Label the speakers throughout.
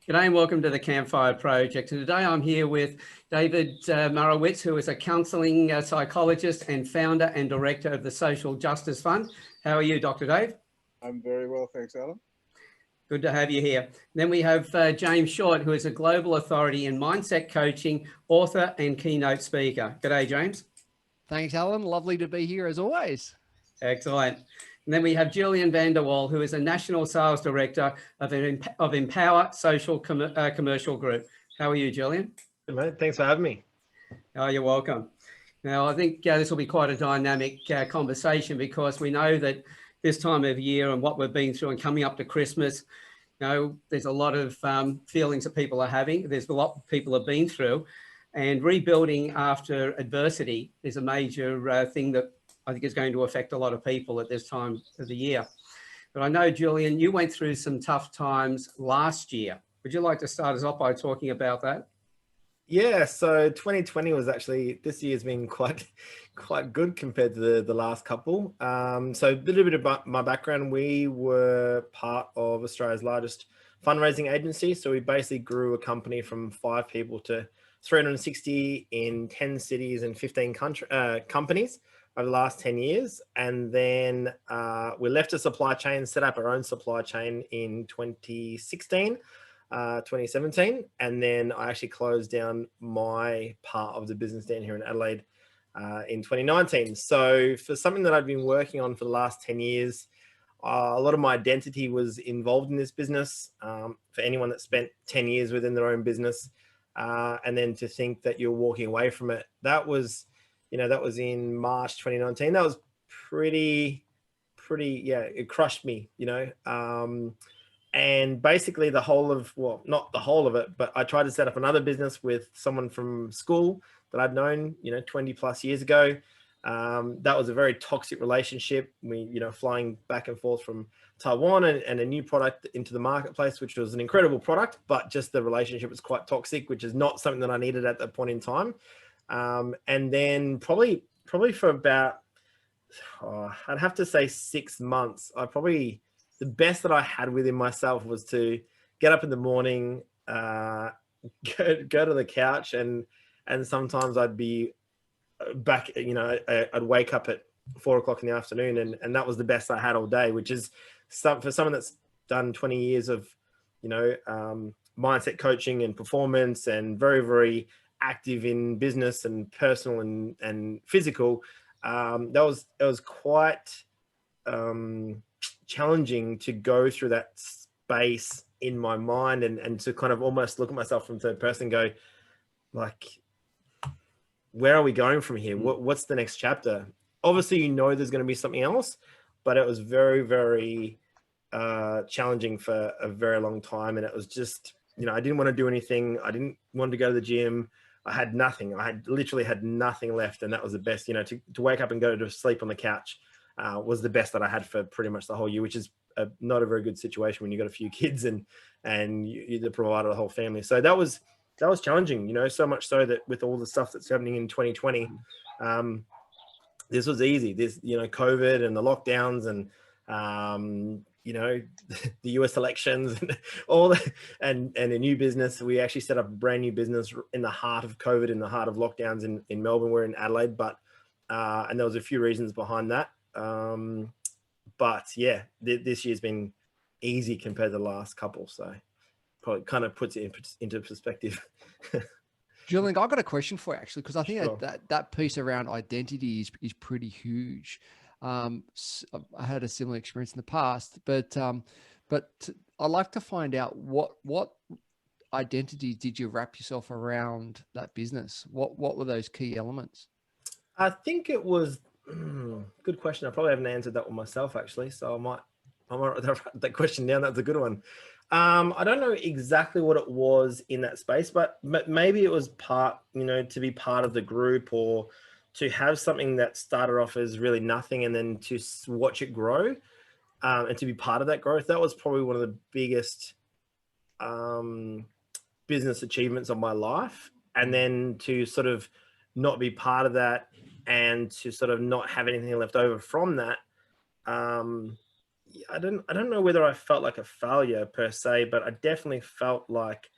Speaker 1: G'day and welcome to the Campfire Project. And today I'm here with David Morawetz, who is a counselling psychologist and founder and director of the Social Justice Fund. How are you, Dr. Dave?
Speaker 2: I'm very well, thanks, Alan.
Speaker 1: Good to have you here. Then we have James Short, who is a global authority in mindset coaching, author and keynote speaker. G'day, James.
Speaker 3: Thanks, Alan. Lovely to be here as always.
Speaker 1: Excellent. And then we have Julian Van der Waal, who is a National Sales Director of Empower Social Commercial Group. How are you, Julian?
Speaker 4: Good, mate. Thanks for having me.
Speaker 1: Oh, you're welcome. Now, I think this will be quite a dynamic conversation because we know that this time of year and what we've been through and coming up to Christmas, you know, there's a lot of feelings that people are having. There's a lot people have been through, and rebuilding after adversity is a major thing that I think is going to affect a lot of people at this time of the year. But I know, Julian, you went through some tough times last year. Would you like to start us off by talking about that?
Speaker 4: Yeah, so 2020 was actually, this year's been quite good compared to the last couple. So a little bit about my background. We were part of Australia's largest fundraising agency. So we basically grew a company from 5 people to 360 in 10 cities and 15 companies over the last 10 years. And then we left a supply chain, set up our own supply chain in 2016. 2017, and then I actually closed down my part of the business down here in Adelaide in 2019. So for something that I've been working on for the last 10 years, a lot of my identity was involved in this business. For anyone that spent 10 years within their own business, and then to think that you're walking away from it, that was in March 2019. That was pretty, yeah, it crushed me, and basically the whole of, well, not the whole of it, but I tried to set up another business with someone from school that I'd known, 20 plus years ago. That was a very toxic relationship. We, flying back and forth from Taiwan and a new product into the marketplace, which was an incredible product, but just the relationship was quite toxic, which is not something that I needed at that point in time. And then probably for about, I'd have to say 6 months, the best that I had within myself was to get up in the morning, go to the couch, and sometimes I'd be back, I'd wake up at 4 o'clock in the afternoon, and that was the best I had all day, which is for someone that's done 20 years of, mindset coaching and performance and very, very active in business and personal and physical. It was quite, challenging to go through that space in my mind and to kind of almost look at myself from third person and go, like, where are we going from here? What's the next chapter? Obviously, there's going to be something else, but it was very, very challenging for a very long time. And it was just, I didn't want to do anything. I didn't want to go to the gym. I had nothing. I literally had nothing left. And that was the best, to wake up and go to sleep on the couch was the best that I had for pretty much the whole year, which is not a very good situation when you've got a few kids and you're the provider of the whole family. So that was challenging, so much so that with all the stuff that's happening in 2020, this was easy. This, COVID and the lockdowns and, the US elections and all that, and a new business. We actually set up a brand new business in the heart of COVID, in the heart of lockdowns in Melbourne. We're in Adelaide, but, and there was a few reasons behind that. But yeah, this year's been easy compared to the last couple. So probably kind of puts it into perspective.
Speaker 3: Julian, I've got a question for you actually, because I think
Speaker 4: Sure.
Speaker 3: that piece around identity is pretty huge. I had a similar experience in the past, but I'd like to find out what identity did you wrap yourself around that business? What were those key elements?
Speaker 4: I think it was, good question. I probably haven't answered that one myself actually. So I might write that question down. That's a good one. I don't know exactly what it was in that space, but maybe it was part, to be part of the group or to have something that started off as really nothing and then to watch it grow and to be part of that growth. That was probably one of the biggest business achievements of my life. And then to sort of not be part of that and to sort of not have anything left over from that, I don't know whether I felt like a failure per se, but I definitely felt like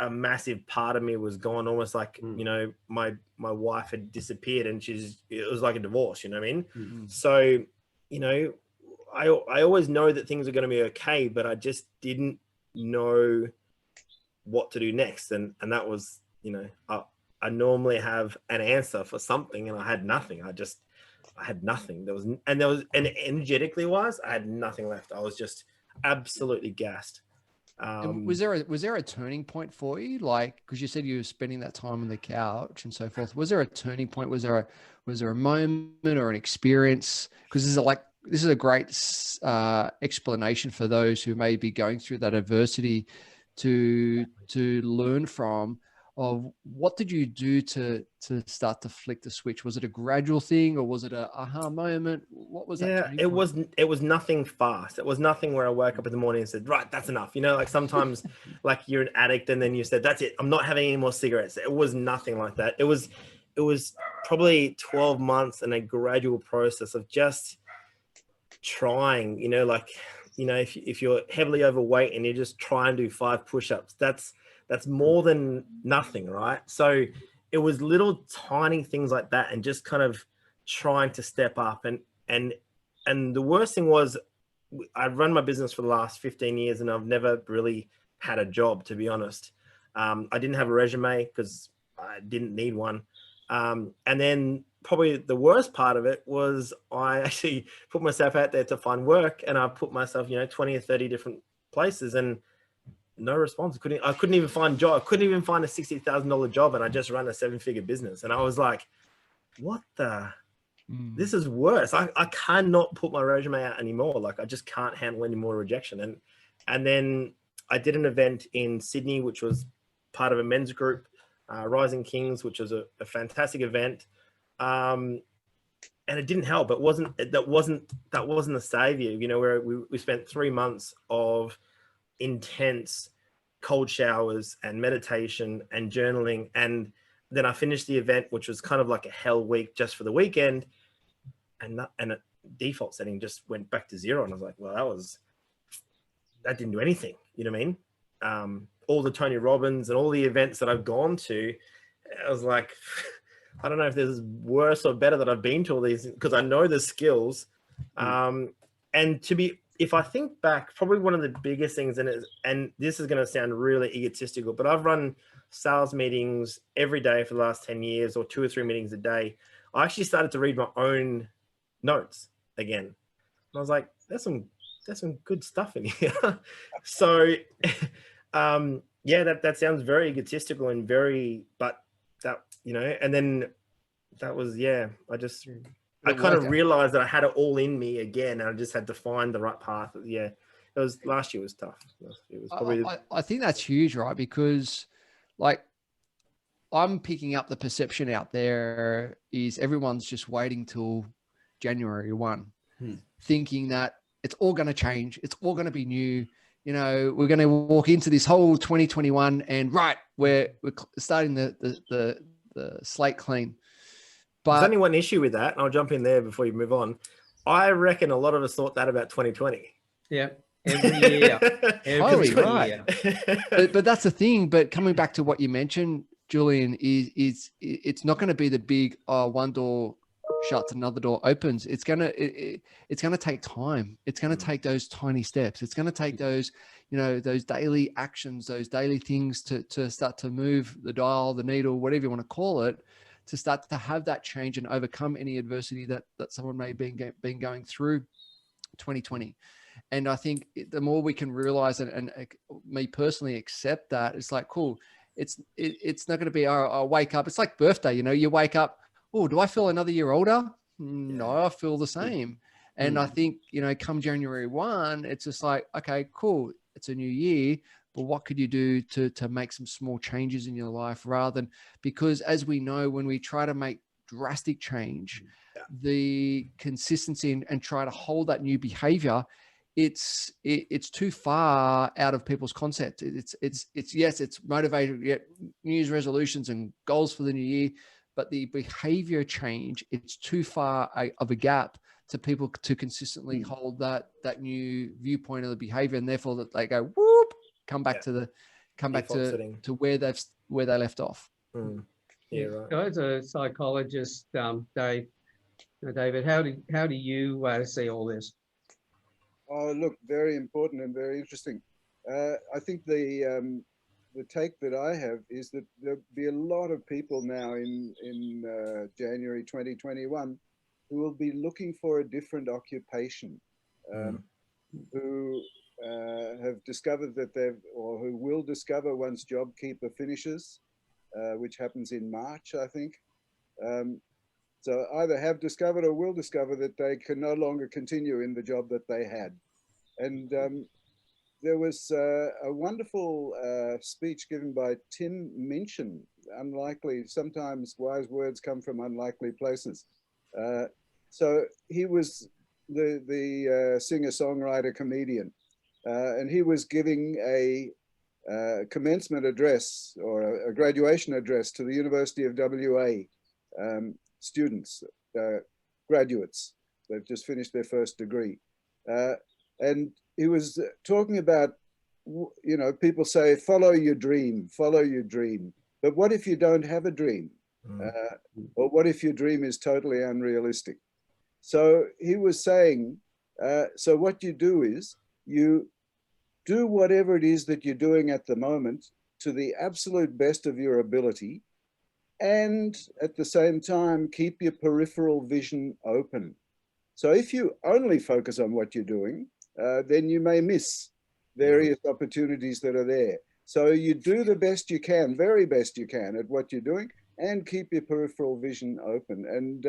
Speaker 4: a massive part of me was gone, almost like, you know, my wife had disappeared and it was like a divorce, you know what I mean? So, you know, I always know that things are going to be okay, but I just didn't know what to do next. And that was, you know, I normally have an answer for something, and I had nothing. I had nothing. And energetically wise, I had nothing left. I was just absolutely gassed.
Speaker 3: Was there a turning point for you? Like, because you said you were spending that time on the couch and so forth. Was there a turning point? Was there a moment or an experience? Because this is a great explanation for those who may be going through that adversity to learn from. Of what did you do to start to flick the switch? Was it a gradual thing, or was it a aha moment? What was that?
Speaker 4: Yeah, it was nothing fast. It was nothing where I woke up in the morning and said, right, that's enough. You know, like sometimes like you're an addict and then you said, that's it, I'm not having any more cigarettes. It was nothing like that. It was probably 12 months and a gradual process of just trying, you know, like, you know, if you're heavily overweight and you just try and do 5 push-ups, that's more than nothing, right? So it was little tiny things like that, and just kind of trying to step up. And the worst thing was, I've run my business for the last 15 years and I've never really had a job, to be honest. I didn't have a resume because I didn't need one. And then probably the worst part of it was I actually put myself out there to find work, and I put myself, you know, 20 or 30 different places, and no response. I couldn't even find a job. I couldn't even find a $60,000 job, and I just run a 7-figure business. And I was like, what the, this is worse. I cannot put my resume out anymore. Like, I just can't handle any more rejection. And then I did an event in Sydney, which was part of a men's group, Rising Kings, which was a fantastic event. And it didn't help. That wasn't the savior, you know, where we spent 3 months of intense cold showers and meditation and journaling, and then I finished the event, which was kind of like a hell week just for the weekend, and a default setting just went back to 0, and I was like, well, that didn't do anything, you know what I mean? All the Tony Robbins and all the events that I've gone to, I was like, I don't know if there's worse or better that I've been to all these, because I know the skills. And if I think back, probably one of the biggest things, and this is going to sound really egotistical, but I've run sales meetings every day for the last 10 years, or 2 or 3 meetings a day. I actually started to read my own notes again. And I was like, there's some good stuff in here. So, yeah, that sounds very egotistical and but that, you know, and then that was, yeah, I kind of realized that I had it all in me again, and I just had to find the right path. Yeah, last year was tough. It was probably.
Speaker 3: I think that's huge, right? Because, like, I'm picking up the perception out there is everyone's just waiting till January 1, thinking that it's all going to change, it's all going to be new. You know, we're going to walk into this whole 2021, and right, we're starting the slate clean. But
Speaker 4: there's only one issue with that, and I'll jump in there before you move on. I reckon a lot of us thought that about 2020.
Speaker 1: Yeah, every year.
Speaker 3: Totally right. But that's the thing. But coming back to what you mentioned, Julian, is it's not going to be the big one door shuts, another door opens. It's gonna take time. It's going to take those tiny steps. It's going to take those, you know, those daily actions, those daily things to start to move the dial, the needle, whatever you want to call it, to start to have that change and overcome any adversity that someone may be been going through 2020. And I think the more we can realize it, and me personally accept that, it's like, cool, it's not going to be I'll wake up. It's like birthday, you know, you wake up, oh, do I feel another year older? No, I feel the same. And I think, you know, come January 1, it's just like, okay, cool, it's a new year. But what could you do to make some small changes in your life, rather than, because as we know, when we try to make drastic change, the consistency and try to hold that new behavior, it's too far out of people's concept. It's yes, it's motivated, New Year's resolutions and goals for the new year, but the behavior change, it's too far of a gap to people to consistently hold that new viewpoint of the behavior, and therefore that they go whoop, come back to where they left off.
Speaker 4: Yeah, right.
Speaker 1: As a psychologist, David, how do you see all this?
Speaker 2: Oh, look, very important and very interesting. I think the take that I have is that there'll be a lot of people now in January 2021 who will be looking for a different occupation, who have discovered that or who will discover once JobKeeper finishes, which happens in March, I think. So either have discovered or will discover that they can no longer continue in the job that they had. And there was a wonderful speech given by Tim Minchin. Unlikely, sometimes wise words come from unlikely places. So he was the singer-songwriter comedian, and he was giving a commencement address or a graduation address to the University of WA students, graduates. They've just finished their first degree. And he was talking about, you know, people say, follow your dream, follow your dream. But what if you don't have a dream? Or what if your dream is totally unrealistic? So he was saying, so what you do is you do whatever it is that you're doing at the moment to the absolute best of your ability, and at the same time, keep your peripheral vision open. So if you only focus on what you're doing, then you may miss various opportunities that are there. So you do the best you can, very best you can at what you're doing, and keep your peripheral vision open. And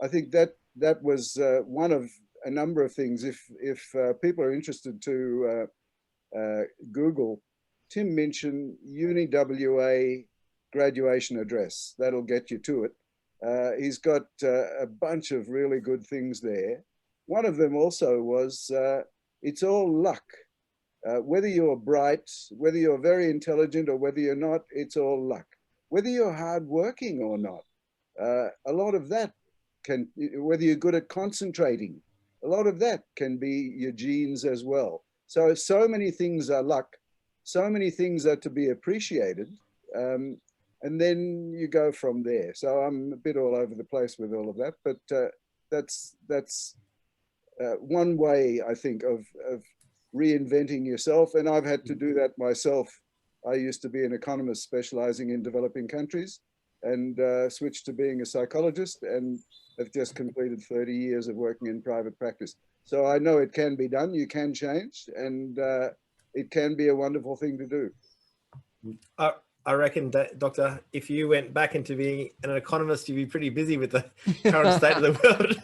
Speaker 2: I think that was one of a number of things. If people are interested to Google Tim Minchin Uni WA graduation address, that'll get you to it. He's got a bunch of really good things there. One of them also was, it's all luck. Whether you're bright, whether you're very intelligent, or whether you're not, it's all luck. Whether you're hardworking or not, a lot of that can, whether you're good at concentrating, a lot of that can be your genes as well. So many things are luck. So many things are to be appreciated. And then you go from there. So I'm a bit all over the place with all of that, but that's one way, I think, of reinventing yourself. And I've had to do that myself. I used to be an economist specializing in developing countries, and switched to being a psychologist, and have just completed 30 years of working in private practice. So I know it can be done, you can change, and it can be a wonderful thing to do.
Speaker 4: I reckon, Doctor, if you went back into being an economist, you'd be pretty busy with the current state of the world.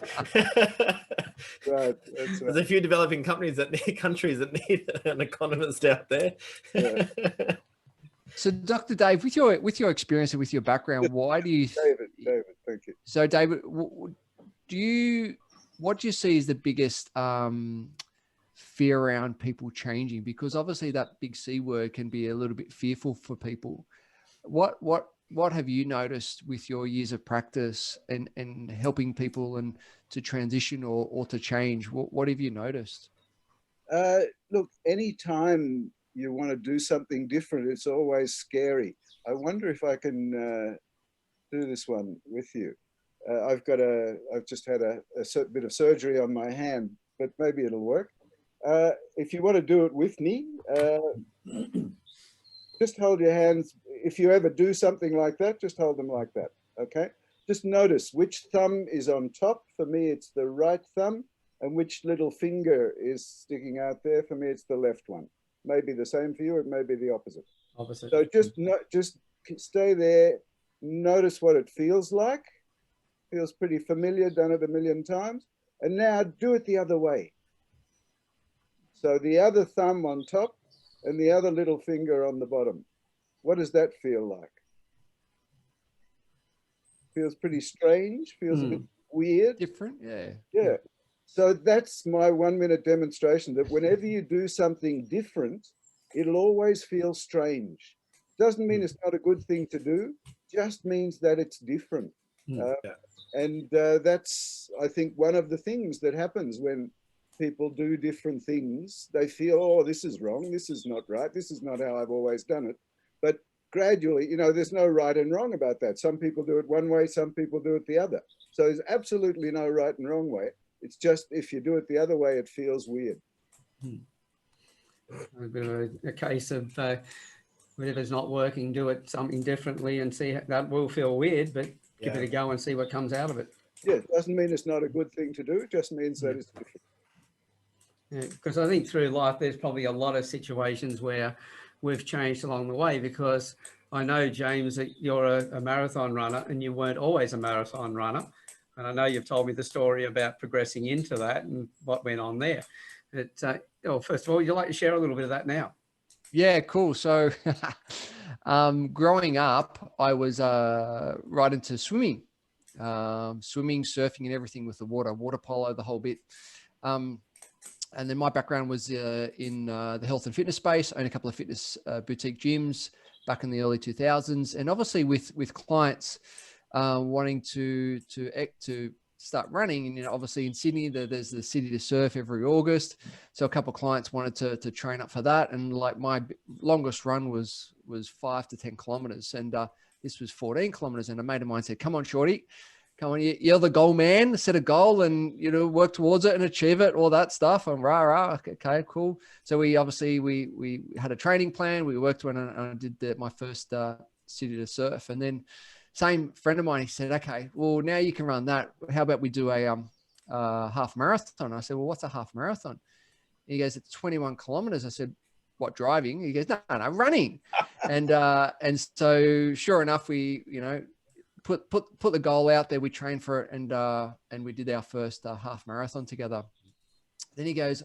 Speaker 2: Right, that's right.
Speaker 4: There's a few developing countries that need an economist out there.
Speaker 2: Yeah.
Speaker 3: So, Dr. Dave, with your experience and with your background, why do you?
Speaker 2: David, thank you.
Speaker 3: So, David, what do you see as the biggest fear around people changing? Because obviously that big C word can be a little bit fearful for people. What have you noticed with your years of practice and helping people and to transition or to change? What have you noticed?
Speaker 2: Look, anytime you want to do something different, it's always scary. I wonder if I can do this one with you. I've just had a bit of surgery on my hand, but maybe it'll work. If you want to do it with me, just hold your hands. If you ever do something like that, just hold them like that, okay? Just notice which thumb is on top. For me, it's the right thumb, and which little finger is sticking out there. For me, it's the left one. Maybe the same for you, it may be the opposite. So just stay there, notice what it feels like. Feels pretty familiar, done it a million times. And now do it the other way. So the other thumb on top and the other little finger on the bottom. What does that feel like? Feels pretty strange, feels a bit weird.
Speaker 3: Different, yeah.
Speaker 2: Yeah. So that's my 1 minute demonstration that whenever you do something different, it'll always feel strange. Doesn't mean it's not a good thing to do, just means that it's different. Uh,
Speaker 4: Yeah.
Speaker 2: and that's, I think, one of the things that happens when people do different things. They feel, oh, this is wrong, this is not right, this is not how I've always done it. But gradually, you know, there's no right and wrong about that. Some people do it one way, some people do it the other. So there's absolutely no right and wrong way. It's just if you do it the other way, it feels weird.
Speaker 1: A bit of a case of whatever's not working, do it something differently and see. That will feel weird, but give it a go and see what comes out of it.
Speaker 2: Yeah, it doesn't mean it's not a good thing to do. It just means that it's different.
Speaker 1: Yeah, because I think through life, there's probably a lot of situations where we've changed along the way, because I know, James, that you're a marathon runner and you weren't always a marathon runner. And I know you've told me the story about progressing into that and what went on there. But, first of all, would you like to share a little bit of that now?
Speaker 3: Yeah, cool. So growing up, I was right into swimming, surfing and everything with the water polo, the whole bit. And then my background was in the health and fitness space. I owned a couple of fitness boutique gyms back in the early 2000s. And obviously with clients wanting to start running, and obviously in Sydney, there's the City to Surf every August. So a couple of clients wanted to train up for that. And like my longest run was 5 to 10 kilometers. And this was 14 kilometers. And a mate of mine said, come on, shorty. Come on, you're the goal man, set a goal and, work towards it and achieve it, all that stuff. And okay, cool. So we had a training plan. We worked on it, and I did my first City to Surf. And then same friend of mine, he said, okay, well, now you can run that. How about we do a half marathon? I said, well, what's a half marathon? He goes, it's 21 kilometers. I said, what, driving? He goes, no, running. And so sure enough, we, put the goal out there. We trained for it, and we did our first half marathon together. Then he goes,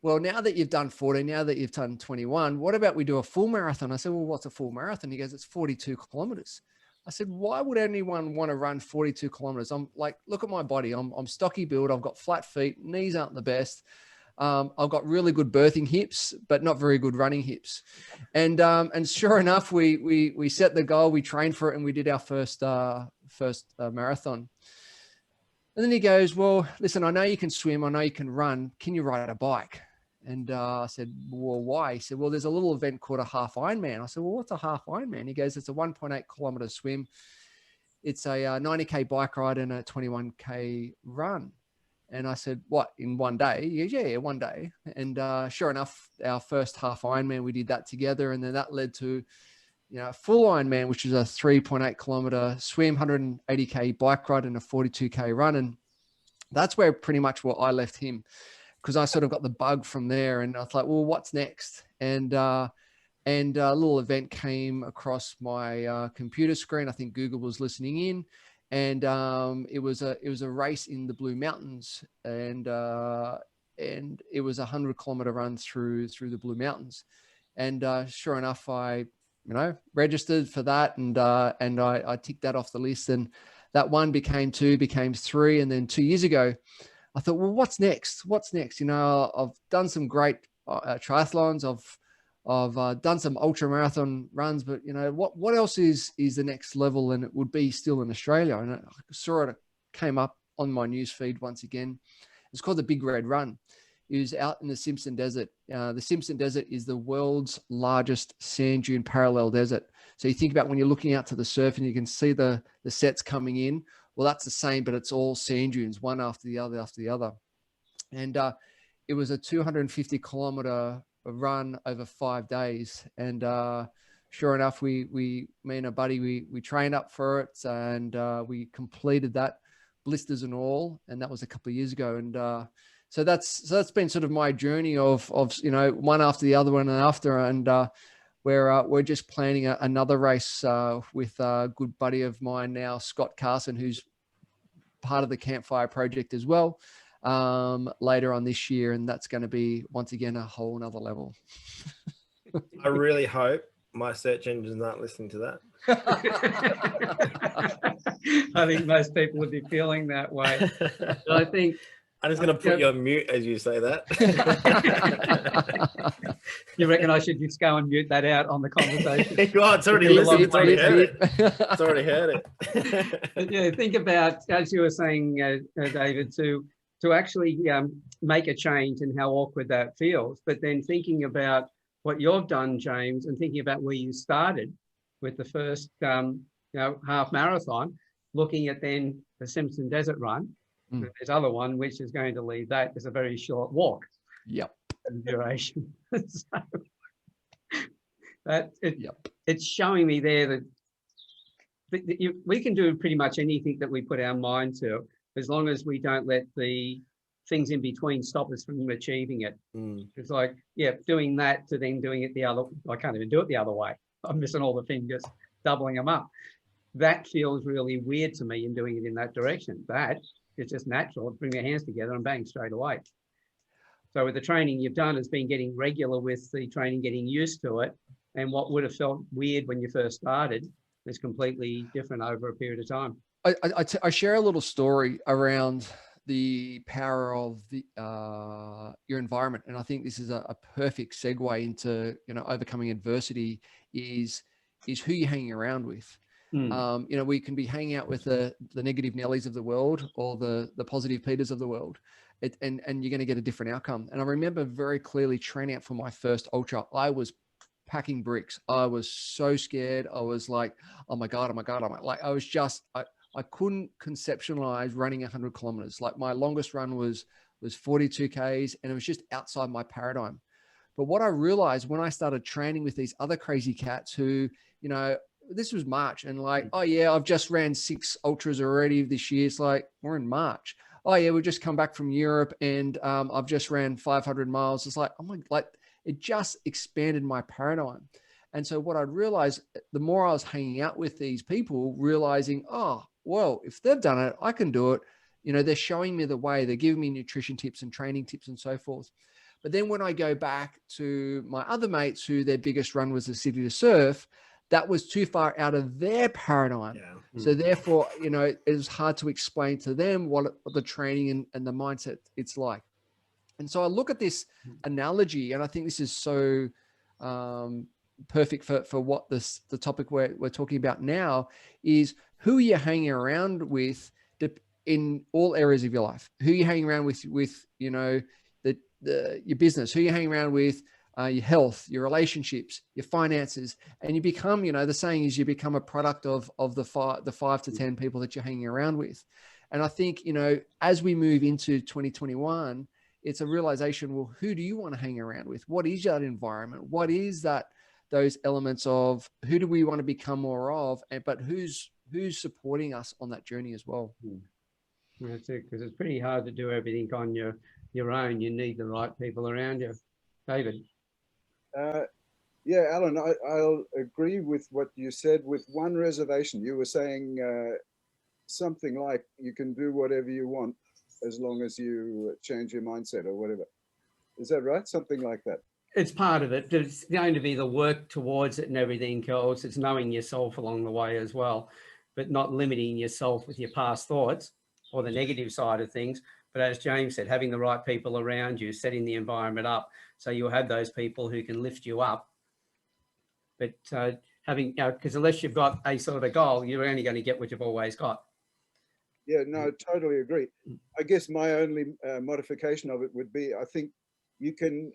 Speaker 3: well, now that you've done 14, now that you've done 21, what about we do a full marathon? I said, well, what's a full marathon? He goes, it's 42 kilometers. I said, why would anyone want to run 42 kilometers? I'm like, look at my body. I'm stocky build. I've got flat feet. Knees aren't the best. I've got really good birthing hips, but not very good running hips. And sure enough, we set the goal, we trained for it, and we did our first marathon. And then he goes, well, listen, I know you can swim. I know you can run. Can you ride a bike? And I said, well, why? He said, well, there's a little event called a half Ironman. I said, well, what's a half Ironman? He goes, it's a 1.8 kilometer swim. It's a 90K bike ride and a 21K run. And I said, what, in one day? He goes, yeah, one day. And sure enough, our first half Ironman, we did that together. And then that led to, a full Ironman, which is a 3.8 kilometer swim, 180K bike ride and a 42K run. And that's where pretty much where I left him, because I sort of got the bug from there. And I was like, well, what's next? And a little event came across my computer screen. I think Google was listening in. And it was a race in the Blue Mountains, and it was a 100-kilometer run through the Blue Mountains. And sure enough, I registered for that, and I ticked that off the list. And that one became 2, became 3, and then 2 years ago, I thought, well, what's next? What's next? I've done some great triathlons. I've done some ultra marathon runs, but what else is the next level? And it would be still in Australia. And I saw it came up on my news feed once again. It's called the Big Red Run. It was out in the Simpson Desert. The Simpson Desert is the world's largest sand dune parallel desert. So you think about when you're looking out to the surf and you can see the sets coming in. Well, that's the same, but it's all sand dunes, one after the other. And it was a 250-kilometer run over 5 days. And sure enough, me and a buddy, we trained up for it, and we completed that, blisters and all. And that was a couple of years ago. And so that's been sort of my journey of one after the other, one after. And we're just planning another race with a good buddy of mine now, Scott Carson, who's part of the Campfire Project as well, later on this year. And that's going to be, once again, a whole nother level.
Speaker 4: I really hope my search engines aren't listening to that.
Speaker 1: I think most people would be feeling that way. But I think
Speaker 4: I'm just going to put you on mute as you say that.
Speaker 1: You reckon I should just go and mute that out on the conversation?
Speaker 4: Oh, it's already listened. It's already heard it. It's already heard it.
Speaker 1: But yeah, think about, as you were saying, David, to actually make a change and how awkward that feels. But then thinking about what you've done, James, and thinking about where you started with the first half marathon, looking at then the Simpson Desert Run. There's other one which is going to leave that as a very short walk.
Speaker 3: Yep.
Speaker 1: Duration. So it's showing me there that we can do pretty much anything that we put our mind to, as long as we don't let the things in between stop us from achieving it. It's like, doing that to then doing it the other. I can't even do it the other way. I'm missing all the fingers, doubling them up. That feels really weird to me in doing it in that direction. That it's just natural. Bring your hands together and bang, straight away. So with the training you've done, it's been getting regular with the training, getting used to it. And what would have felt weird when you first started is completely different over a period of time.
Speaker 3: I share a little story around the power of your environment. And I think this is a perfect segue into, overcoming adversity is who you're hanging around with. We can be hanging out with the negative Nellies of the world or the positive Peters of the world, and you're going to get a different outcome. And I remember very clearly training out for my first ultra. I was packing bricks. I was so scared. I was like, oh my God. I couldn't conceptualize running 100 kilometers. Like my longest run was 42 Ks, and it was just outside my paradigm. But what I realized when I started training with these other crazy cats who, this was March, and like, oh yeah, I've just ran 6 ultras already this year. It's like, we're in March. Oh yeah, we've just come back from Europe, and I've just ran 500 miles. It's like, oh my, like it just expanded my paradigm. And so what I realized, the more I was hanging out with these people, realizing, oh, well, if they've done it, I can do it. They're showing me the way. They're giving me nutrition tips and training tips and so forth. But then when I go back to my other mates who their biggest run was the City to Surf, that was too far out of their paradigm. Yeah. So therefore, it was hard to explain to them what the training and the mindset it's like. And so I look at this analogy, and I think this is so perfect for what the topic we're talking about now is who you're hanging around with in all areas of your life. Who you're hanging around with your business, who you're hanging around with, your health, your relationships, your finances, and you become, the saying is you become a product of the 5 to 10 people that you're hanging around with. And I think, as we move into 2021, it's a realization, well, who do you want to hang around with? What is that environment? What is those elements of who do we want to become more of? But who's supporting us on that journey as well?
Speaker 1: That's it, because it's pretty hard to do everything on your own. You need the right people around you. David?
Speaker 2: Yeah, Alan, I'll agree with what you said with one reservation. You were saying something like you can do whatever you want as long as you change your mindset or whatever. Is that right? Something like that.
Speaker 1: It's part of it. There's going to be the work towards it and everything else. It's knowing yourself along the way as well, but not limiting yourself with your past thoughts or the negative side of things. But as James said, having the right people around you, setting the environment up so you'll have those people who can lift you up. But having, because unless you've got a sort of a goal, you're only going to get what you've always got.
Speaker 2: Yeah, no, totally agree. I guess my only modification of it would be, I think you can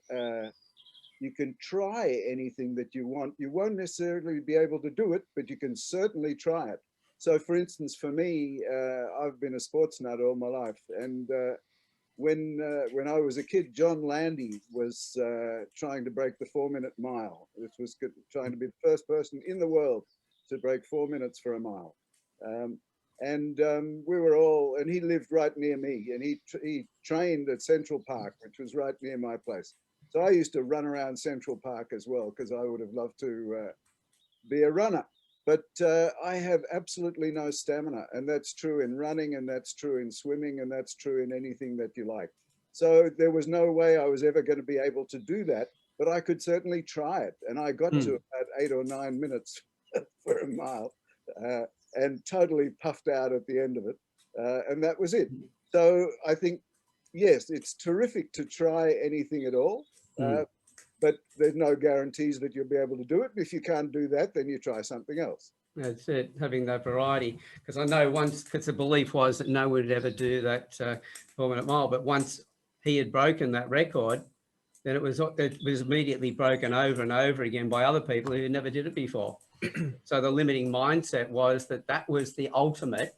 Speaker 2: try anything that you want. You won't necessarily be able to do it, but you can certainly try it. So for instance, for me, I've been a sports nut all my life. And when I was a kid, John Landy was trying to break the 4-minute mile, which was trying to be the first person in the world to break 4 minutes for a mile. We were all, and he lived right near me, and he trained at Central Park, which was right near my place. So I used to run around Central Park as well, because I would have loved to be a runner. But I have absolutely no stamina, and that's true in running, and that's true in swimming, and that's true in anything that you like. So there was no way I was ever going to be able to do that, but I could certainly try it. And I got to about 8 or 9 minutes for a mile, and totally puffed out at the end of it. And that was it. So I think, yes, it's terrific to try anything at all, but there's no guarantees that you'll be able to do it. If you can't do that, then you try something else.
Speaker 1: That's it, having that variety. Because I know once, because the belief was that no one would ever do that 4-minute mile, but once he had broken that record, then it was immediately broken over and over again by other people who never did it before. So the limiting mindset was that was the ultimate.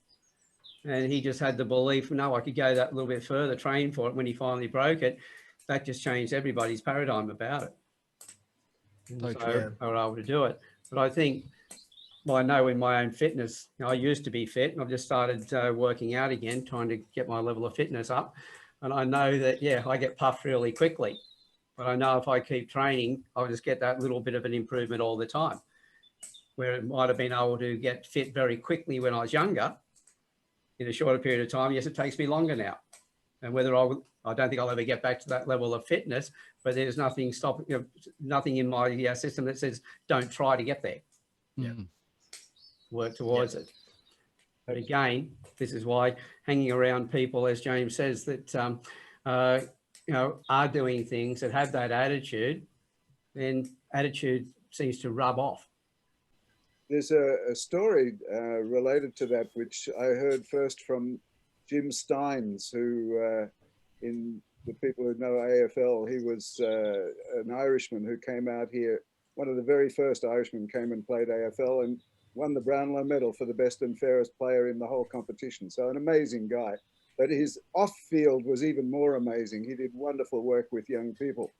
Speaker 1: And he just had the belief, no, I could go that little bit further, train for it. When he finally broke it, that just changed everybody's paradigm about it. And so they were able to do it. But I think, well, I know in my own fitness, I used to be fit, and I've just started working out again, trying to get my level of fitness up. And I know that, yeah, I get puffed really quickly. But I know if I keep training, I'll just get that little bit of an improvement all the time. Where it might have been able to get fit very quickly when I was younger, in a shorter period of time, yes, it takes me longer now. And whether I don't think I'll ever get back to that level of fitness, but there's nothing stopping, nothing in my system that says don't try to get there.
Speaker 3: Yeah.
Speaker 1: Work towards it. But again, this is why hanging around people, as James says, that are doing things that have that attitude, then attitude seems to rub off.
Speaker 2: There's a story related to that, which I heard first from Jim Steins, who, in the people who know AFL, he was an Irishman who came out here. One of the very first Irishmen came and played AFL and won the Brownlow medal for the best and fairest player in the whole competition. So an amazing guy. But his off-field was even more amazing. He did wonderful work with young people.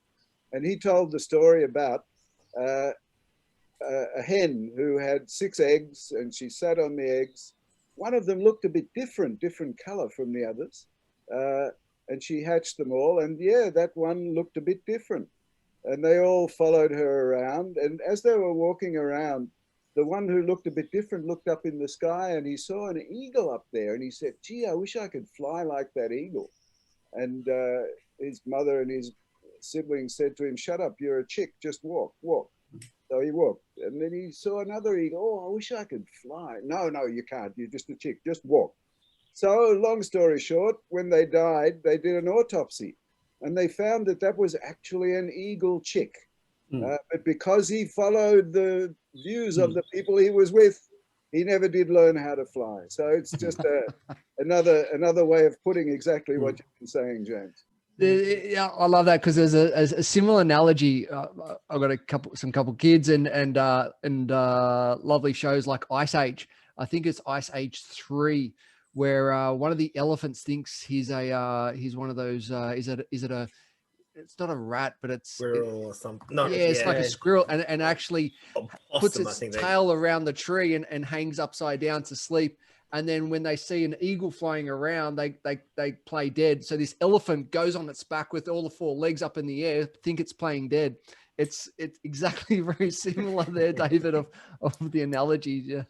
Speaker 2: And he told the story about a hen who had 6 eggs, and she sat on the eggs. One of them looked a bit different color from the others. And she hatched them all. And yeah, that one looked a bit different. And they all followed her around. And as they were walking around, the one who looked a bit different looked up in the sky and he saw an eagle up there. And he said, gee, I wish I could fly like that eagle. And his mother and his siblings said to him, shut up, you're a chick, just walk, walk. So he walked. And then he saw another eagle. Oh, I wish I could fly. No, you can't. You're just a chick, just walk. So long story short, when they died, they did an autopsy. And they found that was actually an eagle chick. But because he followed the views of the people he was with, he never did learn how to fly. So it's just another way of putting exactly what you've been saying, James.
Speaker 3: Yeah, I love that because there's a similar analogy. I've got some couple kids and lovely shows like Ice Age. I think it's Ice Age 3, where one of the elephants thinks he's one of those. It's not a rat, but it's
Speaker 4: squirrel or something.
Speaker 3: It's like a squirrel, and actually puts its tail around the tree and hangs upside down to sleep. And then when they see an eagle flying around, they play dead. So this elephant goes on its back with all the 4 legs up in the air, think it's playing dead. It's exactly very similar there, David, of the analogy.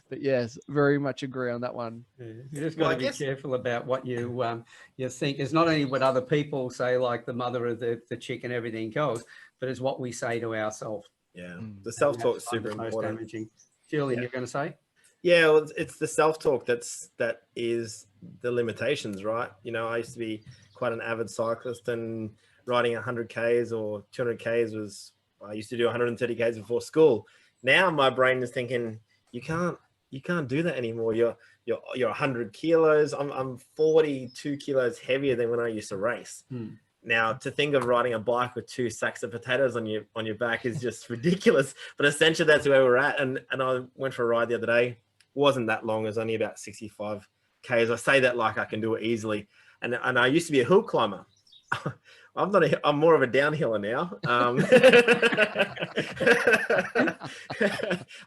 Speaker 3: But yes, very much agree on that one.
Speaker 1: You just got to be careful about what you think. It's not only what other people say, like the mother of the chick and everything else, but it's what we say to ourselves.
Speaker 4: Yeah, the self-talk is super important.
Speaker 1: Damaging. Julian, you're going to say?
Speaker 4: Yeah, well, it's the self-talk that is the limitations, right? I used to be quite an avid cyclist, and riding 100 Ks or 200 Ks I used to do 130 Ks before school. Now my brain is thinking, you can't do that anymore. You're 100 kilos. I'm 42 kilos heavier than when I used to race. Now, to think of riding a bike with 2 sacks of potatoes on your back is just ridiculous. But essentially, that's where we're at. And I went for a ride the other day. It wasn't that long. It was only about 65 Ks. I say that like I can do it easily. And I used to be a hill climber. I'm more of a downhiller now.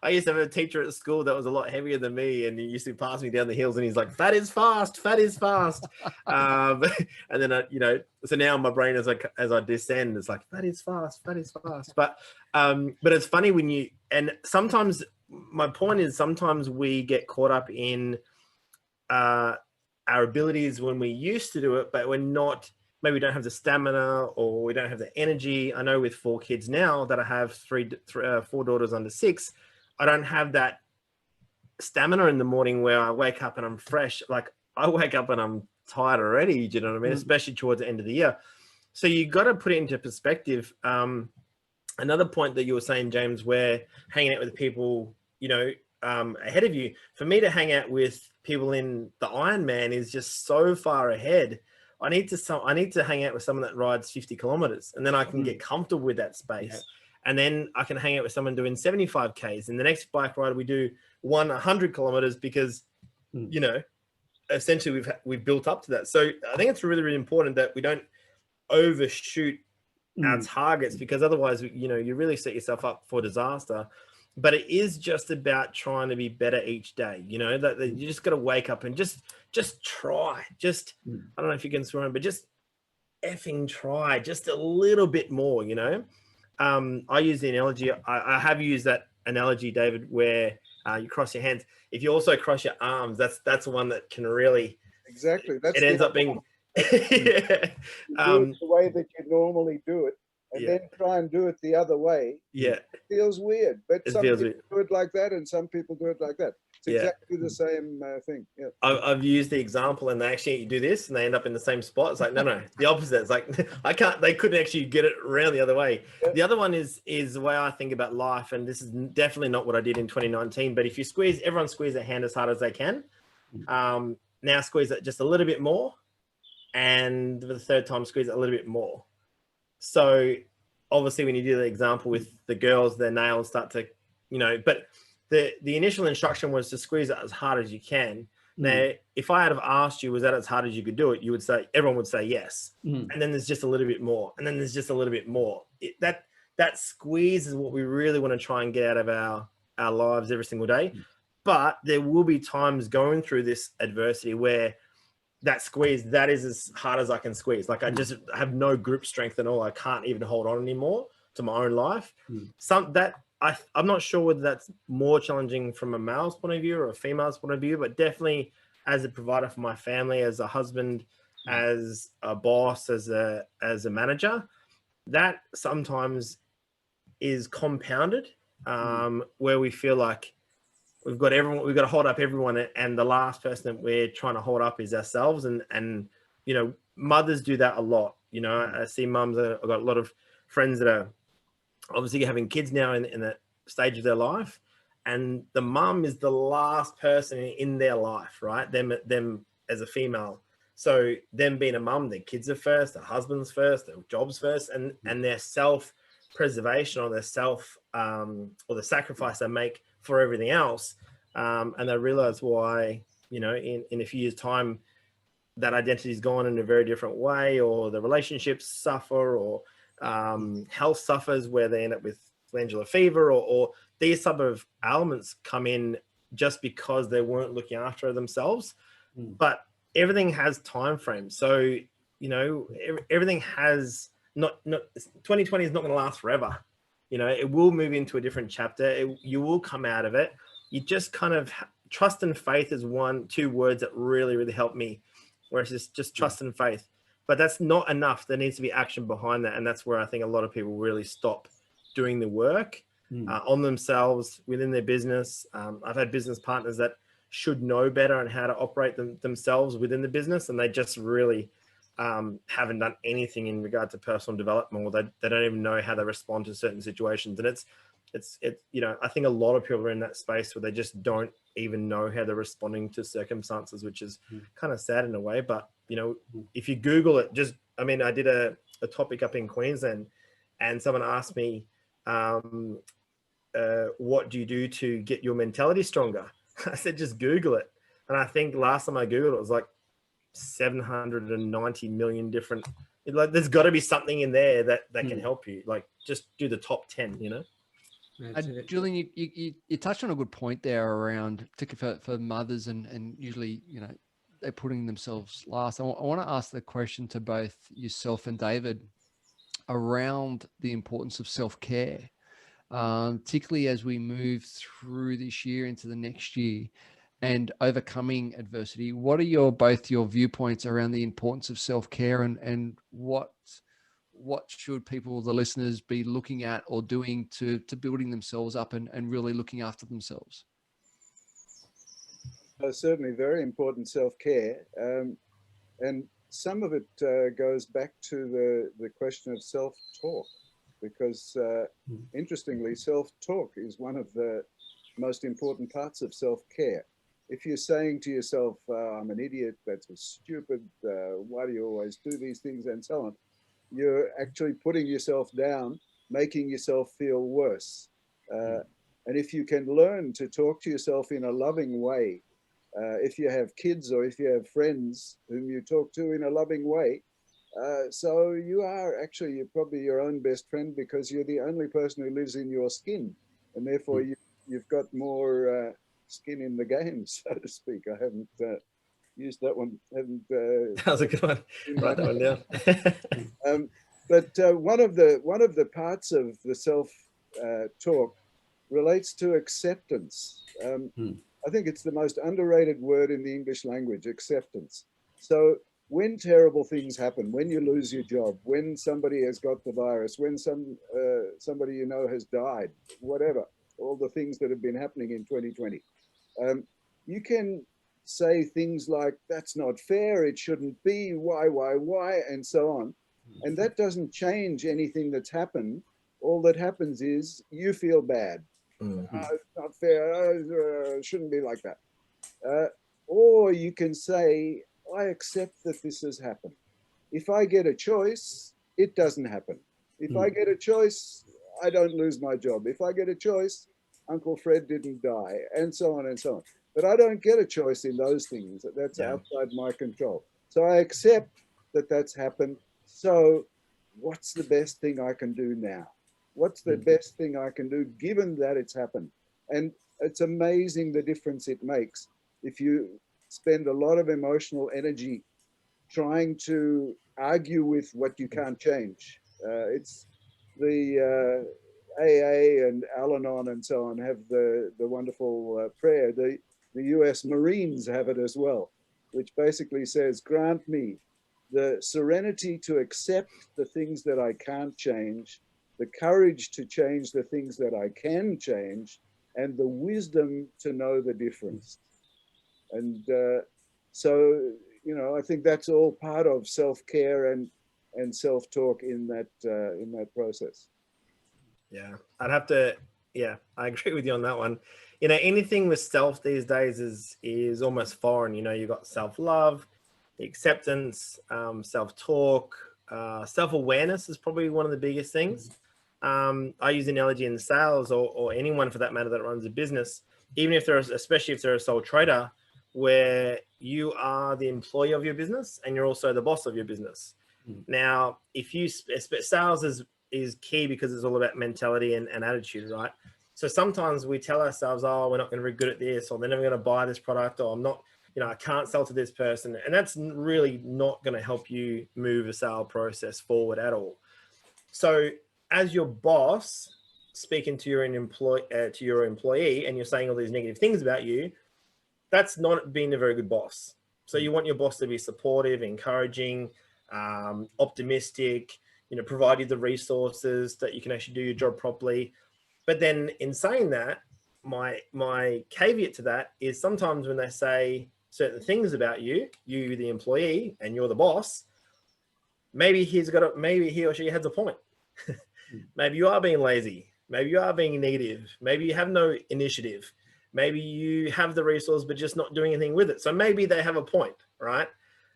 Speaker 4: I used to have a teacher at school that was a lot heavier than me, and he used to pass me down the hills, and he's like, "Fat is fast, fat is fast." And then so now my brain is like, as I descend, it's like, "Fat is fast, fat is fast." But it's funny sometimes my point is sometimes we get caught up in our abilities when we used to do it, but we're not. Maybe we don't have the stamina or we don't have the energy. I know with 4 kids now that I have 4 daughters under 6, I don't have that stamina in the morning where I wake up and I'm fresh. Like I wake up and I'm tired already. Do you know what I mean? Especially towards the end of the year. So you got to put it into perspective. Another point that you were saying, James, where hanging out with people, you know, ahead of you, for me to hang out with people in the Ironman is just so far ahead. I need to hang out with someone that rides 50 kilometers, and then I can get comfortable with that space. Yeah. And then I can hang out with someone doing 75 Ks. And the next bike ride, we do 100 kilometers because, you know, essentially we've built up to that. So I think it's really, really important that we don't overshoot our targets, because otherwise, you know, you really set yourself up for disaster. But it is just about trying to be better each day. You know, that you just got to wake up and just try. Just, I don't know if you can swear, but just effing try just a little bit more, you know. I use the analogy, I have used that analogy, David, where you cross your hands. If you also cross your arms, that's the one that can really,
Speaker 2: exactly. That's
Speaker 4: it ends up being
Speaker 2: the way that you normally do it, and then try and do it the other way.
Speaker 4: Yeah,
Speaker 2: it feels weird, but some people do it like that, and some people do it like that. It's exactly the same thing. Yeah,
Speaker 4: I've used the example, and they actually do this, and they end up in the same spot. It's like no, the opposite. It's like they couldn't actually get it around the other way. Yeah. The other one is the way I think about life, and this is definitely not what I did in 2019. But if you everyone squeeze their hand as hard as they can. Now squeeze it just a little bit more, and for the third time squeeze it a little bit more. So obviously when you do the example with the girls, their nails start to, you know, but the initial instruction was to squeeze it as hard as you can. Now, if I had have asked you, was that as hard as you could do it? You would say, everyone would say yes. And then there's just a little bit more. And then there's just a little bit more. That squeeze is what we really want to try and get out of our lives every single day. But there will be times going through this adversity where that squeeze, that is as hard as I can squeeze. Like I just have no grip strength at all. I can't even hold on anymore to my own life. I'm not sure whether that's more challenging from a male's point of view or a female's point of view, but definitely as a provider for my family, as a husband, as a boss, as a manager, that sometimes is compounded, where we feel like we've got to hold up everyone, and the last person that we're trying to hold up is ourselves. And you know, mothers do that a lot. You know, I see mums. I've got a lot of friends that are obviously having kids now in that stage of their life, and the mum is the last person in their life, right? Them as a female. So them being a mum, their kids are first, their husband's first, their job's first, and their self-preservation or their or the sacrifice they make for everything else. And they realize why, you know, in a few years' time, that identity is gone in a very different way, or the relationships suffer, or health suffers where they end up with glandular fever, or these type of ailments come in just because they weren't looking after themselves. But everything has time frames. So, you know, everything has not 2020 is not going to last forever. You know, it will move into a different chapter. You will come out of it. You just kind of trust and faith is two words that really, really help me, where it's just trust and faith. But that's not enough. There needs to be action behind that. And that's where I think a lot of people really stop doing the work on themselves, within their business. I've had business partners that should know better on how to operate themselves within the business, and they just really haven't done anything in regard to personal development, or they don't even know how to respond to certain situations. And it's you know, I think a lot of people are in that space where they just don't even know how they're responding to circumstances, which is kind of sad in a way. But you know, if you Google it, I mean, I did a topic up in Queensland, and someone asked me, what do you do to get your mentality stronger? I said, just Google it. And I think last time I Googled it was like 790 million different, like there's got to be something in there that can help you. Like just do the top 10, you know?
Speaker 3: Julian, you touched on a good point there around, particularly for mothers, and usually, you know, they're putting themselves last. I want to ask the question to both yourself and David around the importance of self-care, particularly as we move through this year into the next year and overcoming adversity. What are both your viewpoints around the importance of self-care, and what should people, the listeners, be looking at or doing to building themselves up and really looking after themselves?
Speaker 2: Certainly very important self-care. And some of it goes back to the question of self-talk, because interestingly, self-talk is one of the most important parts of self-care. If you're saying to yourself, I'm an idiot, that's stupid, why do you always do these things, and so on, you're actually putting yourself down, making yourself feel worse. And if you can learn to talk to yourself in a loving way, if you have kids or if you have friends whom you talk to in a loving way, so you're probably your own best friend, because you're the only person who lives in your skin, and therefore you've got more skin in the game, so to speak. I haven't used that one.
Speaker 4: That was a good one. Write that one down.
Speaker 2: But one of the parts of the self talk relates to acceptance. I think it's the most underrated word in the English language, acceptance. So when terrible things happen, when you lose your job, when somebody has got the virus, when somebody you know has died, whatever, all the things that have been happening in 2020, you can say things like, that's not fair, it shouldn't be, why, and so on. And that doesn't change anything that's happened. All that happens is you feel bad. It's not fair, it shouldn't be like that. Or you can say, I accept that this has happened. If I get a choice, it doesn't happen. If I get a choice, I don't lose my job. If I get a choice, Uncle Fred didn't die, and so on and so on. But I don't get a choice in those things. That's outside my control. So I accept that that's happened. So what's the best thing I can do now? What's the best thing I can do given that it's happened? And it's amazing the difference it makes if you spend a lot of emotional energy trying to argue with what you can't change. It's the AA and Al-Anon and so on have the wonderful prayer. The US Marines have it as well, which basically says, grant me the serenity to accept the things that I can't change, the courage to change the things that I can change, and the wisdom to know the difference. And so, I think that's all part of self-care and self-talk in that process.
Speaker 4: Yeah, I agree with you on that one. Anything with self these days is almost foreign. You've got self-love, acceptance, self-talk, self-awareness is probably one of the biggest things. I use the analogy in sales or anyone for that matter that runs a business, especially if they're a sole trader, where you are the employee of your business and you're also the boss of your business. Now, sales is key because it's all about mentality and attitude, right? So sometimes we tell ourselves, oh, we're not going to be good at this, or they're never going to buy this product, or I'm not, I can't sell to this person. And that's really not going to help you move a sale process forward at all. So as your boss speaking to your employee and you're saying all these negative things about you, that's not being a very good boss. So you want your boss to be supportive, encouraging, optimistic, provide you the resources that you can actually do your job properly. But then in saying that, my caveat to that is sometimes when they say certain things about you, the employee, and you're the boss, maybe he or she has a point. Maybe you are being lazy. Maybe you are being negative. Maybe you have no initiative. Maybe you have the resource, but just not doing anything with it. So maybe they have a point, right?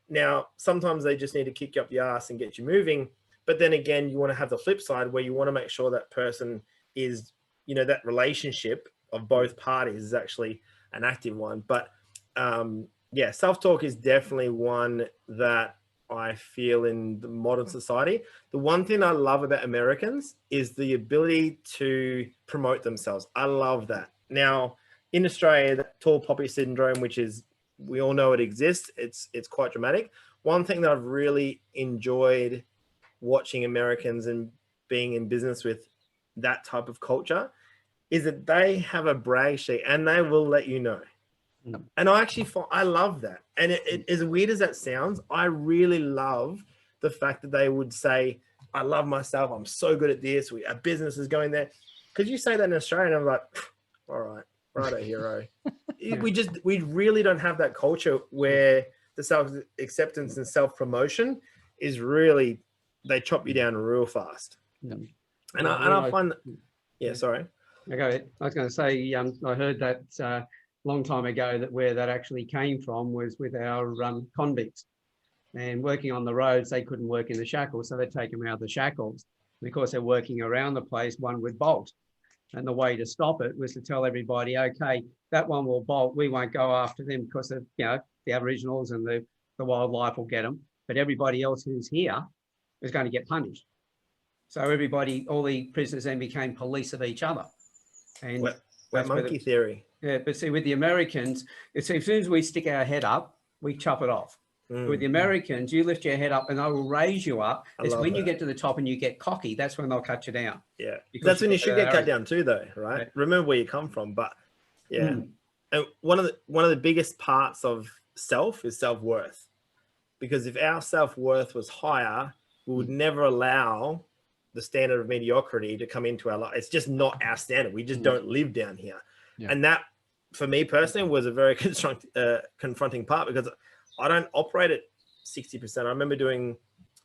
Speaker 4: Now, sometimes they just need to kick you up the ass and get you moving. But then again, you want to have the flip side where you want to make sure that person is, that relationship of both parties is actually an active one. But self-talk is definitely one that I feel in the modern society. The one thing I love about Americans is the ability to promote themselves. I love that. Now, in Australia, the tall poppy syndrome, which is, we all know it exists, it's quite dramatic. One thing that I've really enjoyed watching Americans and being in business with that type of culture is that they have a brag sheet and they will let you know. And I love that. And it as weird as that sounds, I really love the fact that they would say, I love myself. I'm so good at this. Our business is going there. Because you say that in Australia and I'm like, all right, righto, hero. We really don't have that culture where the self-acceptance and self-promotion is really, they chop you down real fast.
Speaker 1: Mm.
Speaker 4: And I find that, yeah, sorry.
Speaker 1: Okay, I was going to say, I heard that a long time ago that where that actually came from was with our convicts. And working on the roads, they couldn't work in the shackles, so they'd take them out of the shackles. Because they're working around the place, one would bolt. And the way to stop it was to tell everybody, okay, that one will bolt. We won't go after them because of, you know, the Aboriginals and the wildlife will get them. But everybody else who's here is going to get punished. So everybody, all the prisoners then became police of each other. And
Speaker 4: wet monkey theory.
Speaker 1: Yeah, but see, with the Americans, it's as soon as we stick our head up, we chop it off. With the Americans, you lift your head up and they will raise you up. It's when you get to the top and you get cocky, that's when they'll cut you down.
Speaker 4: Yeah. That's when you should get cut down too, though, right? Yeah. Remember where you come from. But yeah. And one of the biggest parts of self is self-worth. Because if our self-worth was higher, we would never allow the standard of mediocrity to come into our life. It's just not our standard. We just don't live down here. Yeah. And that, for me personally, was a very confronting part, because I don't operate at 60%. I remember doing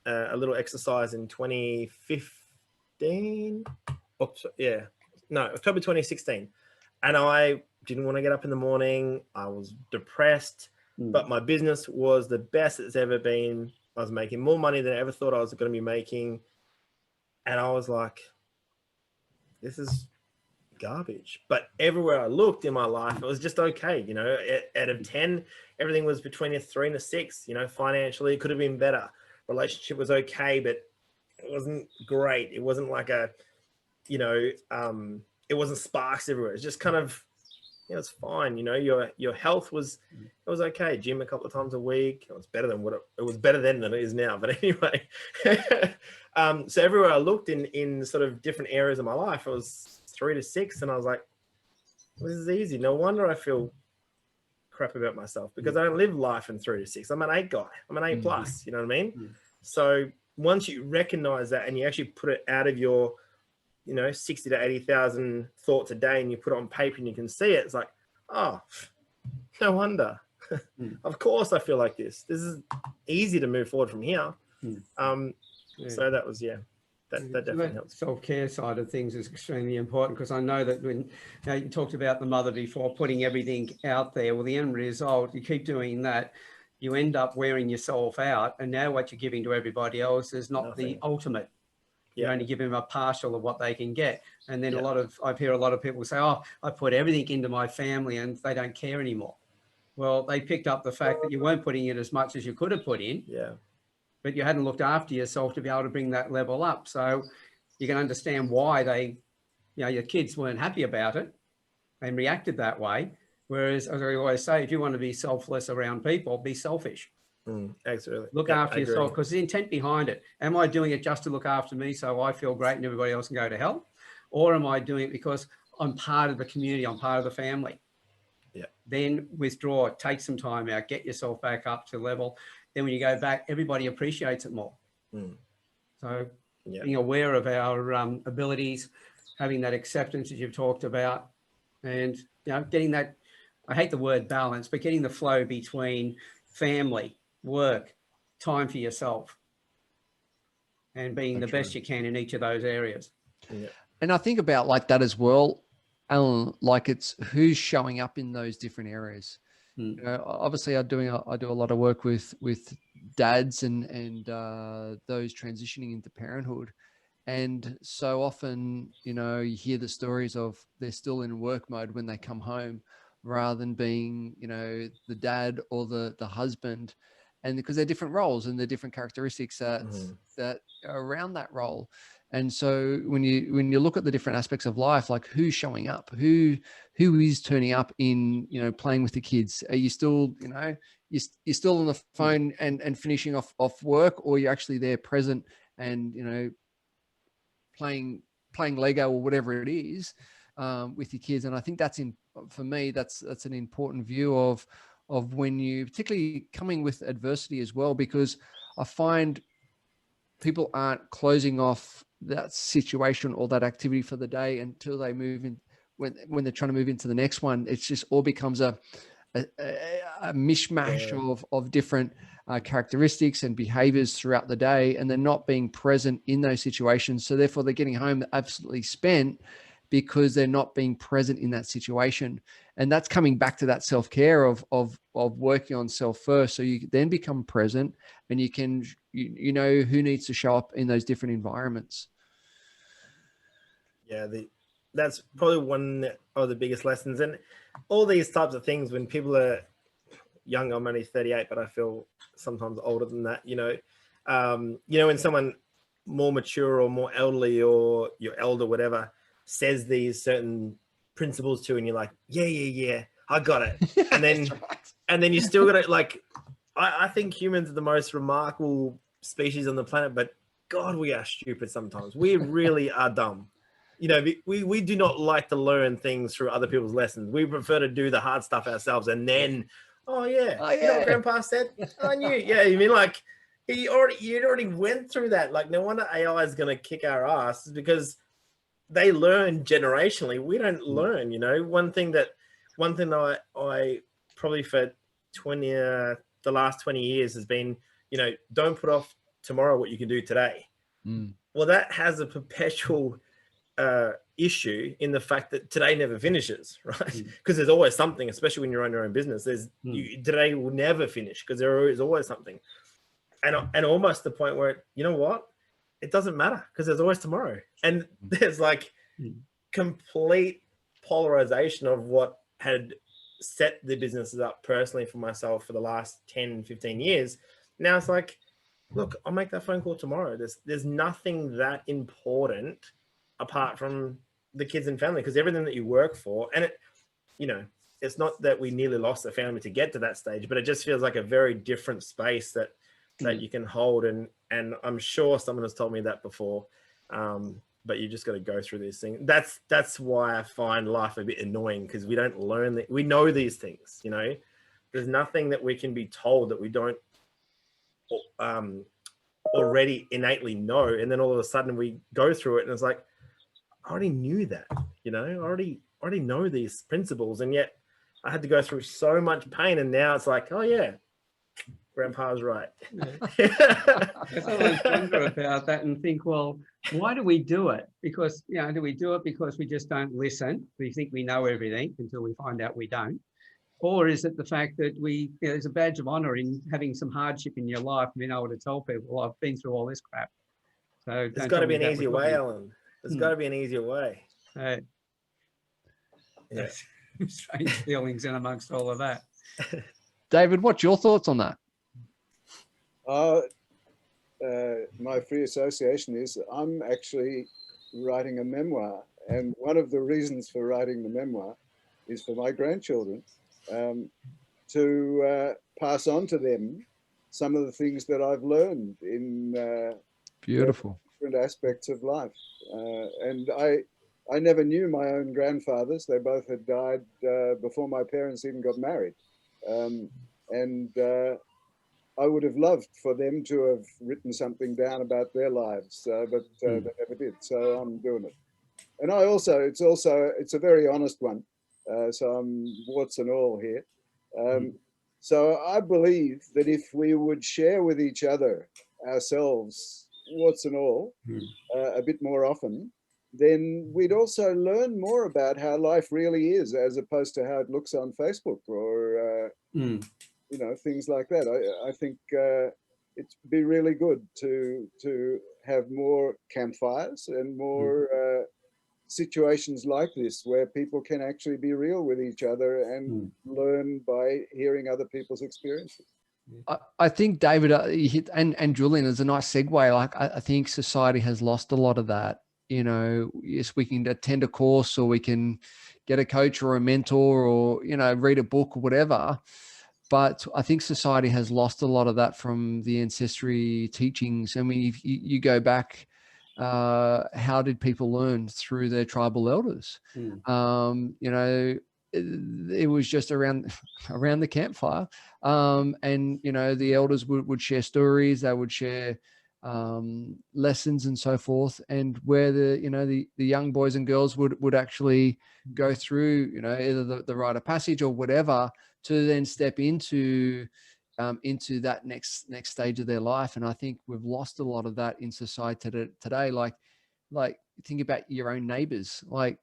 Speaker 4: a little exercise in 2015. October 2016. And I didn't want to get up in the morning. I was depressed, but my business was the best it's ever been. I was making more money than I ever thought I was going to be making. And I was like, this is garbage. But everywhere I looked in my life, it was just okay. You know, out of 10, everything was between a 3 and a 6. You know, financially, it could have been better. Relationship was okay, but it wasn't great. It wasn't like a, you know, it wasn't sparks everywhere. It's just kind of, you know, it's fine. You know, your health was, it was okay. Gym a couple of times a week. It was better than it was better then than it is now. But anyway, so everywhere I looked in sort of different areas of my life, it was 3 to 6, and I was like, well, this is easy. No wonder I feel crap about myself, because I don't live life in 3 to 6. I'm an 8 guy. I'm an 8 plus. You know what I mean? So once you recognize that and you actually put it out of your, you know, 60 to 80,000 thoughts a day, and you put it on paper and you can see it, it's like, oh, no wonder. Of course I feel like this. This is easy to move forward from here. So that was, that definitely helps.
Speaker 1: Self-care side of things is extremely important, because I know that when you talked about the mother before, putting everything out there, well, the end result, you keep doing that, you end up wearing yourself out, and now what you're giving to everybody else is not the ultimate. You only give them a partial of what they can get. And then I've heard a lot of people say, oh, I put everything into my family and they don't care anymore. Well, they picked up the fact that you weren't putting in as much as you could have put in. But you hadn't looked after yourself to be able to bring that level up. So you can understand why they, you know, your kids weren't happy about it and reacted that way. Whereas, as I always say, if you want to be selfless around people, be selfish.
Speaker 4: Absolutely.
Speaker 1: Look after yourself, because the intent behind it. Am I doing it just to look after me so I feel great and everybody else can go to hell? Or am I doing it because I'm part of the community, I'm part of the family? Then withdraw, take some time out, get yourself back up to level. Then when you go back, everybody appreciates it more. So being aware of our abilities, having that acceptance that you've talked about, and, you know, getting that, I hate the word balance, but getting the flow between family, work, time for yourself, and being the best you can in each of those areas.
Speaker 3: And I think about like that as well, Alan, like it's who's showing up in those different areas. You know, obviously I do a lot of work with dads and those transitioning into parenthood. And so often, you know, you hear the stories of they're still in work mode when they come home, rather than being, you know, the dad or the husband. And because they're different roles and they're different characteristics that are around that role. And so when you look at the different aspects of life, like who's showing up, who is turning up in, you know, playing with the kids? Are you still, you know, you're still on the phone and finishing off work, or you're actually there present and, you know, playing Lego or whatever it is with your kids? And I think for me, that's an important view of when you, particularly coming with adversity as well, because I find people aren't closing off that situation or that activity for the day until they move in. When they're trying to move into the next one, it's just all becomes a a mishmash of different characteristics and behaviors throughout the day, and they're not being present in those situations. So therefore they're getting home absolutely spent because they're not being present in that situation. And that's coming back to that self-care of working on self first. So you then become present, and you can, you know who needs to show up in those different environments.
Speaker 4: Yeah, that's probably one of the biggest lessons. And all these types of things, when people are young, I'm only 38, but I feel sometimes older than that, when someone more mature or more elderly or your elder, whatever, says these certain principles to, and you're like, yeah, I got it. And then, and then you still got it. Like, I think humans are the most remarkable species on the planet, but God, we are stupid sometimes. We really are dumb. We do not like to learn things through other people's lessons. We prefer to do the hard stuff ourselves, and then, you know what Grandpa said? I knew. Yeah, you mean like you'd already went through that. Like, no wonder AI is going to kick our ass, because they learn generationally. We don't learn. One thing I probably for the last 20 years has been, don't put off tomorrow what you can do today. Well, that has a perpetual issue in the fact that today never finishes, right? Because there's always something, especially when you're on your own business. Today will never finish, because there is always something, and almost the point where, you know what, it doesn't matter, because there's always tomorrow. And there's like complete polarization of what had set the businesses up personally for myself for the last 10, 15 years. Now it's like, look, I'll make that phone call tomorrow. There's nothing that important apart from the kids and family, because everything that you work for, and it's not that we nearly lost the family to get to that stage, but it just feels like a very different space that you can hold. And I'm sure someone has told me that before, but you just got to go through these things. That's why I find life a bit annoying, because we don't learn that. We know these things, there's nothing that we can be told that we don't already innately know. And then all of a sudden we go through it, and it's like, I already knew that, I already know these principles, and yet I had to go through so much pain. And now it's like, oh yeah, Grandpa's right.
Speaker 1: I sometimes wonder about that and think, well, why do we do it? Because, do we do it because we just don't listen? We think we know everything until we find out we don't. Or is it the fact that there's a badge of honor in having some hardship in your life and being able to tell people, well, I've been through all this crap. So
Speaker 4: there's got to be an easier way, Alan. There's got to be an easier way.
Speaker 1: Yeah. Strange feelings in amongst all of that.
Speaker 3: David, what's your thoughts on that?
Speaker 2: My free association is I'm actually writing a memoir. And one of the reasons for writing the memoir is for my grandchildren, to pass on to them some of the things that I've learned in
Speaker 3: beautiful
Speaker 2: different aspects of life. And I never knew my own grandfathers. They both had died before my parents even got married. I would have loved for them to have written something down about their lives, but they never did. So I'm doing it. And it's a very honest one. So I'm warts and all here. So I believe that if we would share with each other ourselves, warts and all, a bit more often, then we'd also learn more about how life really is, as opposed to how it looks on Facebook or, things like that. I think it'd be really good to have more campfires and more situations like this, where people can actually be real with each other and learn by hearing other people's experiences.
Speaker 3: I think, David, and Julian, is a nice segue. Like, I think society has lost a lot of that. Yes, we can attend a course, or we can get a coach or a mentor, or, read a book or whatever. But I think society has lost a lot of that from the ancestry teachings. I mean, if you go back, how did people learn? Through their tribal elders. It was just around the campfire. And, the elders would share stories, they would share lessons and so forth. And where the young boys and girls would actually go through, either the rite of passage or whatever, to then step into that next stage of their life. And I think we've lost a lot of that in society today. Like think about your own neighbors. Like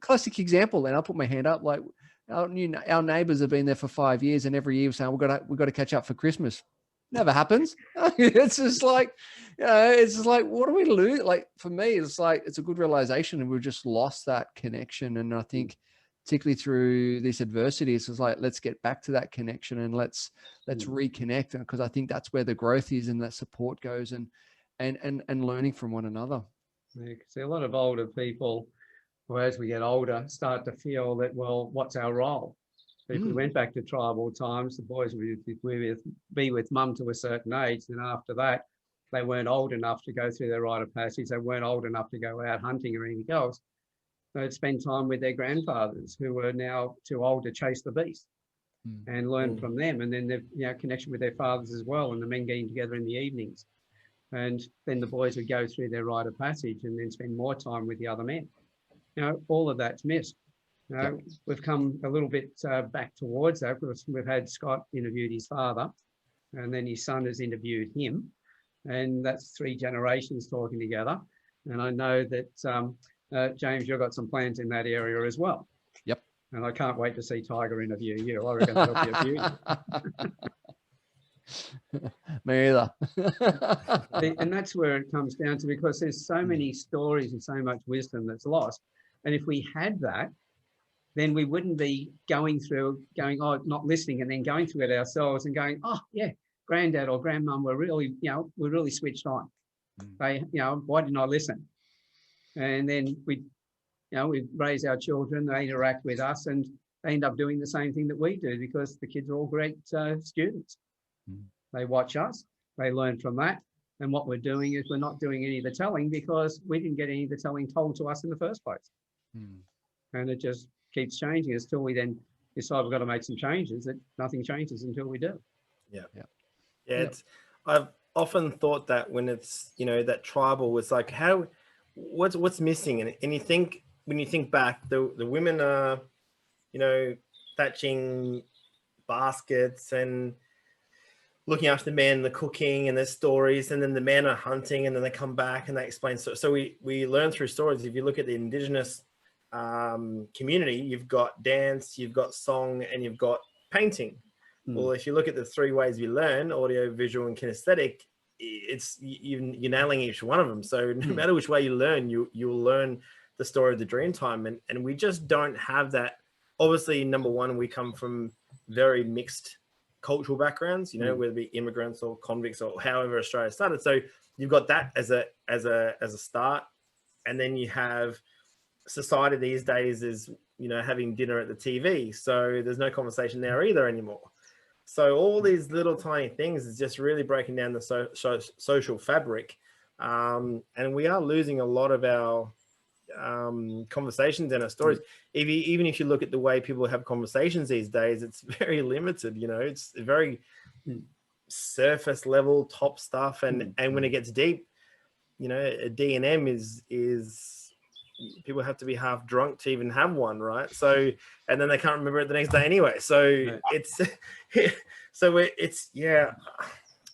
Speaker 3: classic example. And I'll put my hand up. Like our neighbors have been there for 5 years, and every year we're saying we've got to catch up for Christmas. Never happens. It's just like, what do we lose? Like for me, it's like, it's a good realization, and we've just lost that connection. And I think particularly through this adversity, it's just like, let's get back to that connection, and let's reconnect. Because I think that's where the growth is, and that support goes, and learning from one another.
Speaker 1: Yeah, see, a lot of older people, well, as we get older, start to feel that, well, what's our role? If we went back to tribal times, the boys would be with mum to a certain age. Then after that, they weren't old enough to go through their rite of passage. They weren't old enough to go out hunting or anything else. They'd spend time with their grandfathers, who were now too old to chase the beast, and learn from them. And then the connection with their fathers as well, and the men getting together in the evenings. And then the boys would go through their rite of passage and then spend more time with the other men. All of that's missed. We've come a little bit back towards that. We've had Scott interviewed his father, and then his son has interviewed him, and that's 3 generations talking together. And I know that James, you've got some plans in that area as well.
Speaker 3: Yep.
Speaker 1: And I can't wait to see Tiger interview you. I reckon that'll be a beauty.
Speaker 3: Me either.
Speaker 1: And that's where it comes down to, because there's so many stories and so much wisdom that's lost. And if we had that, then we wouldn't be going, oh, not listening, and then going through it ourselves and going, oh yeah, granddad or grandmum were really, we're really switched on. They, why didn't I listen? And then we raise our children, they interact with us, and they end up doing the same thing that we do, because the kids are all great students. They watch us, they learn from that. And what we're doing is we're not doing any of the telling, because we didn't get any of the telling told to us in the first place. And it just keeps changing until we then decide we've got to make some changes. That nothing changes until we do.
Speaker 4: Yeah. I've often thought that when it's, that tribal, it's like, what's missing? And you think, when you think back, the women are, thatching baskets and looking after the men, the cooking and their stories, and then the men are hunting, and then they come back and they explain. So we learn through stories. If you look at the Indigenous community, you've got dance, you've got song, and you've got painting. Well, if you look at the 3 ways we learn, audio, visual, and kinesthetic, you're nailing each one of them. So no matter which way you learn, you'll learn the story of the Dreamtime. And we just don't have that. Obviously, number one, we come from very mixed cultural backgrounds, whether it be immigrants or convicts or however Australia started. So you've got that as a start. And then you have society these days is, having dinner at the TV. So there's no conversation there either anymore. So all these little tiny things is just really breaking down the social fabric. And we are losing a lot of our conversations and our stories. Even if you look at the way people have conversations these days, it's very limited. It's very surface level, top stuff. And when it gets deep, a D&M is people have to be half drunk to even have one, right? So, and then they can't remember it the next day anyway. So it's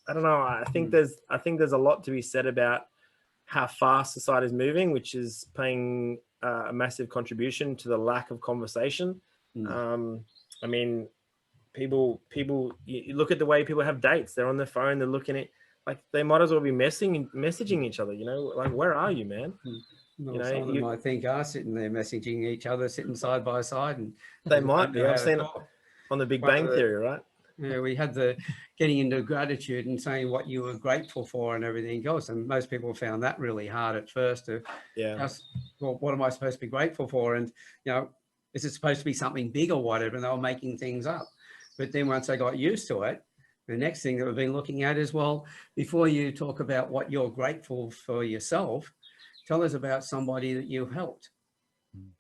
Speaker 4: I don't know. I think there's a lot to be said about how fast society is moving, which is playing a massive contribution to the lack of conversation. I mean, people, you look at the way people have dates. They're on their phone. They're looking at, like, they might as well be messaging each other. Like, where are you, man?
Speaker 1: Well, some of them, I think, are sitting there messaging each other, sitting side by side, and
Speaker 4: they might be. I've seen it on the Big Bang Theory, right?
Speaker 1: Yeah, we had the getting into gratitude and saying what you were grateful for and everything else, and most people found that really hard at first. Well, what am I supposed to be grateful for? And is it supposed to be something big or whatever? And they were making things up. But then once they got used to it, the next thing that we've been looking at is, well, before you talk about what you're grateful for yourself, tell us about somebody that you helped,